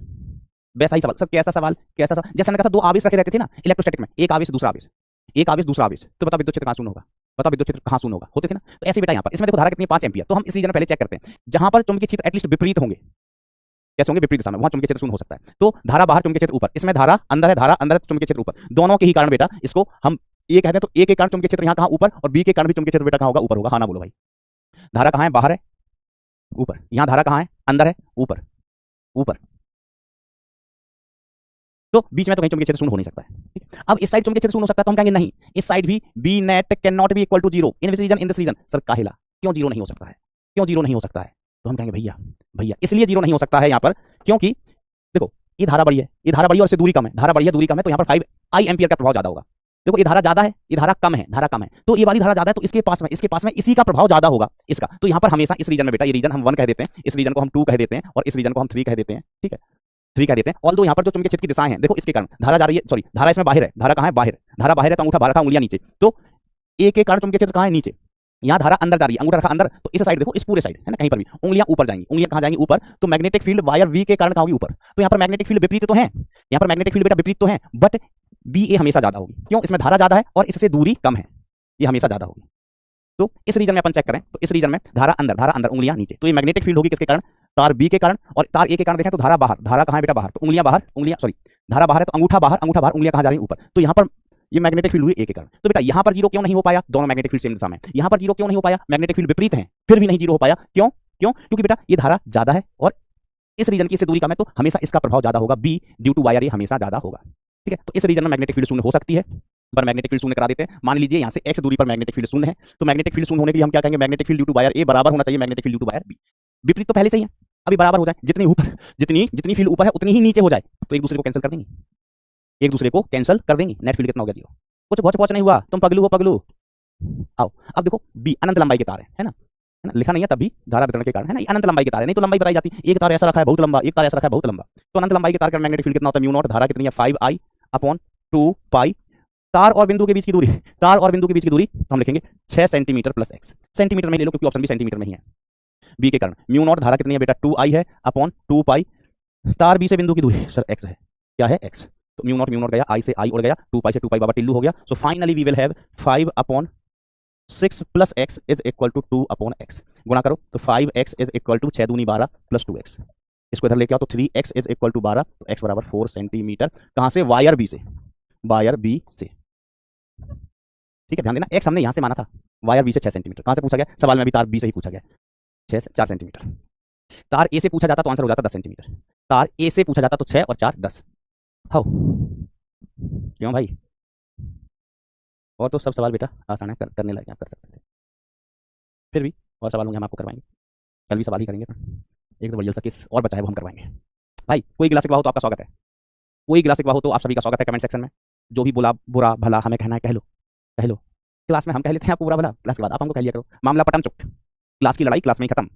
वैसा ही सवाल सर, कैसा सवाल, कैसा सवाल, जैसे मैंने कहा था 2 आवेश रखे रहते थे ना इलेक्ट्रोस्टैटिक में, एक आवेश दूसरा आवेश, एक आवेश दूसरा आवेश, तो बता विद्युत क्षेत्र कहाँ 0 होगा, बता विद्युत क्षेत्र कहाँ 0 होगा, होते थे ना। तो ऐसे बेटा यहाँ पर इसमें देखो धारा कितनी है 5 एम्पियर, तो हम इस रीजन में पहले चेक करते हैं, जहां पर चुंबकीय क्षेत्र एटलीस्ट विपरीत होंगे, कैसे होंगे, विपरीत दिशा में, वहां चुंबकीय क्षेत्र 0 हो सकता है। तो धारा बाहर चुंबकीय क्षेत्र ऊपर, इसमें धारा अंदर है, धारा अंदर है, चुंबकीय क्षेत्र ऊपर, दोनों के ही कारण बेटा इसको हम ये कहते हैं, तो ए के कारण चुंबकीय क्षेत्र यहाँ कहाँ ऊपर, और बी के कारण भी चुंबकीय क्षेत्र बेटा कहाँ होगा, ऊपर होगा, हाँ ना बोलो भाई। धारा कहाँ है, बाहर है, ऊपर, यहाँ धारा कहाँ है, अंदर है, ऊपर, ऊपर, तो बीच में तो कहीं चुंबकीय क्षेत्र 0 हो नहीं सकता है, ठीक है। अब इस साइड चुंबकीय क्षेत्र 0 हो सकता है, तो हम कहेंगे नहीं, इस साइड भी B net can not be equal to 0 in this region, in this region. Sir काहेला, क्यों 0 नहीं हो सकता है, क्यों 0 नहीं हो सकता है, तो हम कहेंगे भैया भैया इसलिए 0 नहीं हो सकता है यहाँ पर, क्योंकि देखो ये धारा बड़ी है, ये धारा बड़ी है और इससे दूरी कम है, धारा बड़ी है दूरी कम है, तो यहाँ पर 5 आई एम्पियर का प्रभाव ज्यादा होगा। देखो ये धारा ज्यादा है, ये धारा कम है, धारा कम है, तो ये वाली धारा ज्यादा है, तो इसके पास में इसी का प्रभाव ज्यादा होगा इसका। तो यहाँ पर हमेशा इस रीजन में बेटा, ये रीजन हम 1 कह देते हैं, इस रीजन को हम 2 कह देते हैं, और इस रीजन को हम 3 कह देते हैं, ठीक है, 3 कह देते हैं। ऑल्दो यहाँ पर जो चुंबकीय क्षेत्र की दिशाएं हैं, देखो इसके कारण धारा जा रही है, सॉरी धारा इसमें बाहर है, धारा कहाँ है, बाहर, धारा बाहर है, तो अंगूठा बाहर रखा, उंगलियां नीचे, तो ए के कारण चुंबकीय क्षेत्र कहाँ है, नीचे, यहाँ धारा अंदर जा रही है, अंगूठा रखा अंदर, तो इस साइड देखो, इस पूरे साइड है ना, कहीं पर भी उंगलियां ऊपर जाएंगी, उंगलियां कहाँ जाएंगी, ऊपर, तो मैग्नेटिक फील्ड वायर वी के कारण कहाँ होगी, ऊपर। तो यहाँ पर मैग्नेटिक फील्ड विपरीत तो है, यहाँ पर मैग्नेटिक फील्ड बेटा विपरीत तो है, बट बी ए हमेशा ज्यादा होगी, क्यों, इसमें धारा ज्यादा है और इससे दूरी कम है, ये हमेशा ज्यादा होगी। तो इस रीजन में अपन चेक करें, तो इस रीजन में धारा अंदर, उंगलियां नीचे, तो ये मैग्नेटिक फील्ड होगी किसके कारण, तार बी के कारण, और तार ए के कारण देखें तो धारा बाहर, धारा कहाँ है बेटा बाहर, तो उंगलियां बाहर, उंगलियां सॉरी धारा बाहर है, तो अंगूठा बाहर, उंगलियां कहाँ जा रही है, ऊपर। तो यहाँ पर ये मैग्नेटिक फील्ड हुई ए के कारण। तो बेटा यहां पर जीरो क्यों नहीं हो पाया, दोनों मैग्नेटिक फील्ड सेम दिशा में। यहां पर जीरो क्यों नहीं हो पाया, मैग्नेटिक फील्ड विपरीत है, फिर भी नहीं जीरो हो पाया। क्यों क्यों क्योंकि बेटा ये धारा ज्यादा है और इस रीजन की इससे दूरी कम है, तो हमेशा इसका प्रभाव ज्यादा होगा, B due to wire, ये हमेशा ज्यादा होगा। ठीक है, तो इस रीजन में मैग्नेटिक फील्ड शून्य हो सकती है, पर मैग्नेटिक फील्ड शून्य करा देते हैं। मान लीजिए यहां से x दूरी पर मैग्नेटिक फील्ड शून्य है, तो मैग्नेटिक फील्ड शून्य होने के लिए हम क्या कहेंगे, magnetic field due to wire A बराबर होना चाहिए magnetic field due to wire B. विपरीत तो पहले से ही है, अभी बराबर हो जाए, जितनी ऊपर जितनी फील्ड ऊपर है उतनी ही नीचे हो जाए, तो एक दूसरे को कैंसिल कर देंगे, एक दूसरे को कैंसिल कर देंगे। नेट फील्ड कितना हो गया, जीरो। कुछ घोच पहुंच नहीं हुआ, तुम पगलू हो पगलू। आओ अब देखो बी अनंत लंबाई के तार है ना, लिखा नहीं है तभी धारा वितरण के कारण है ना, अनंत लंबाई के तार है, नहीं तो लंबाई बताई जाती। एक तार ऐसा रखा है बहुत लंबा, एक तार ऐसा रखा है बहुत लंबा, तो अनंत लंबाई के तार का मैग्नेटिक फील्ड कितना होता है, म्यू नॉट, धारा कितनी है 5I अपॉन 2 पाई, तार और बिंदु के बीच की दूरी, तार और बिंदु के बीच की दूरी तो हम लिखेंगे 6 सेंटीमीटर प्लस x, सेंटीमीटर में ले लो क्योंकि ऑप्शन भी सेंटीमीटर में ही है। बी के कारण म्यू नॉट, धारा कितनी है बेटा 2I है अपॉन 2 पाई, तार बी से बिंदु की दूरी सर x है, क्या है x, तो म्यू नॉट गया, I से I उड़ गया, 2 पाई से 2 पाई बाबा टिल्लू हो गया। So finally we will have 5 upon 6 plus x is equal to 2 upon x, गुणा करो तो 5x इज इक्वल टू 6 दूनी 12 प्लस 2x, इसको इधर लेके आओ तो 3x इज इक्वल टू 12, तो x बराबर 4 सेंटीमीटर, कहां से, वायर बी से, वायर बी से। ठीक है, ध्यान देना x हमने यहां से माना था, वायर बी से 6 सेंटीमीटर, कहां से पूछा गया, सवाल में भी तार बी से ही पूछा गया, 4 सेंटीमीटर। तार ए से पूछा जाता तो आंसर हो जाता 10 सेंटीमीटर, तार ए से पूछा जाता तो 6 और 4 10। हाउ क्यों भाई, और तो सब सवाल बेटा आसान है, करने लायक आप कर सकते थे, फिर भी और सवाल होंगे हम आपको करवाएंगे, कल भी सवाल ही करेंगे, एक तो बढ़िया सा केस और बचा है वो हम करवाएंगे। भाई कोई गिला शिकवा हो तो आपका स्वागत है, कोई गिला शिकवा हो तो आप सभी का स्वागत है कमेंट सेक्शन में, जो भी बोला बुरा भला हमें कहना है कह लो, कह लो। क्लास में हम कह लेते हैं आपको बुरा भला, क्लास के बाद आप हमको कह लिया करो, मामला पटन चुप, क्लास की लड़ाई क्लास में ही खत्म।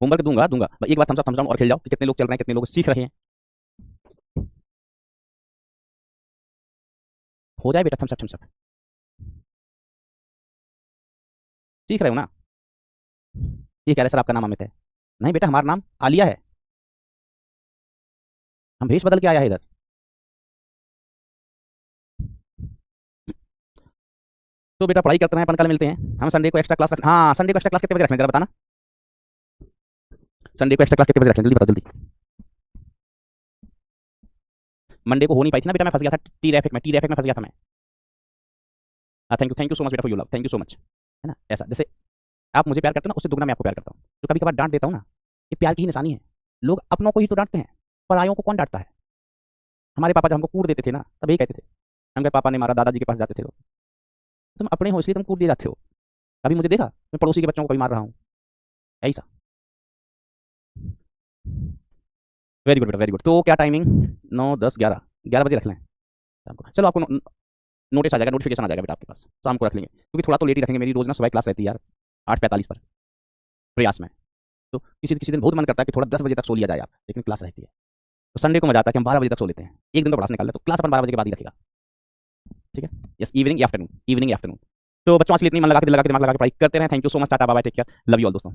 होमवर्क दूंगा दूंगा, एक बार थम्स अप और खेल जाओ कि कितने लोग चल रहे हैं, कितने लोग सीख रहे हैं। हो जाए बेटा थम्स अप, सीख रहे हो ना। ये कह रहे सर आपका नाम अमित है, नहीं बेटा हमारा नाम आलिया है, हम भेष बदल के आया है इधर। तो बेटा पढ़ाई करते हैं, अपन कल मिलते हैं, हम संडे को एक्स्ट्रा क्लास हाँ संडे को एक्स्ट्रा क्लास कितने बजे रखना जरा बताना, संडे को एक्स्ट्रा क्लास कितने बजे रखना जल्दी बताओ जल्दी। मंडे को हो नहीं पाई थी ना बेटा, मैं फंस गया था टी रैफिक में फंस गया था मैं। हाँ थैंक यू सो मच बेटा for you love, thank you so much, है ना। ऐसा जैसे आप मुझे प्यार करते हो ना, उससे दुगना मैं आपको प्यार करता हूँ, तो कभी कभार डांट देता हूँ ना, ये प्यार की ही निशानी है। लोग अपनों को ही तो डांटते हैं, परायों को कौन डांटता है। हमारे पापा जब हमको कूट देते थे ना, तब यही कहते थे, हमके पापा ने मारा, दादाजी के पास जाते थे लोग, तुम अपने हो इसलिए तुम कूट दिए जाते हो, कभी मुझे देखा मैं पड़ोसी के बच्चों को कभी मार रहा हूँ, ऐसा। वेरी गुड बेटा वेरी गुड। तो क्या टाइमिंग, 9 10 11 बजे रख लें शाम को, चलो आपको नोटिस आ जाएगा, नोटिफिकेशन आ जाएगा बेटा आपके पास, शाम को रख लेंगे क्योंकि थोड़ा तो लेट ही रखेंगे, मेरी रोज ना सुबह क्लास रहती है यार 8:45 पर प्रयास में, तो किसी दिन बहुत मन करता है कि थोड़ा 10 बजे तक सो लिया जाए आप, लेकिन क्लास रहती है, तो संडे को मजा आता है कि हम 12 बजे तक सो लेते हैं, एक दिन तो पढ़ास निकाल ले, तो क्लास अपन 12 बजे के बाद ही रखेगा। ठीक है, यस इवनिंग आफ्टरनून। तो बच्चों असली इतनी मन लगा के दिल लगा के दिमाग लगा के पढ़ाई करते रहे। Thank you so much, tata bye bye, take care, love you all दोस्तों।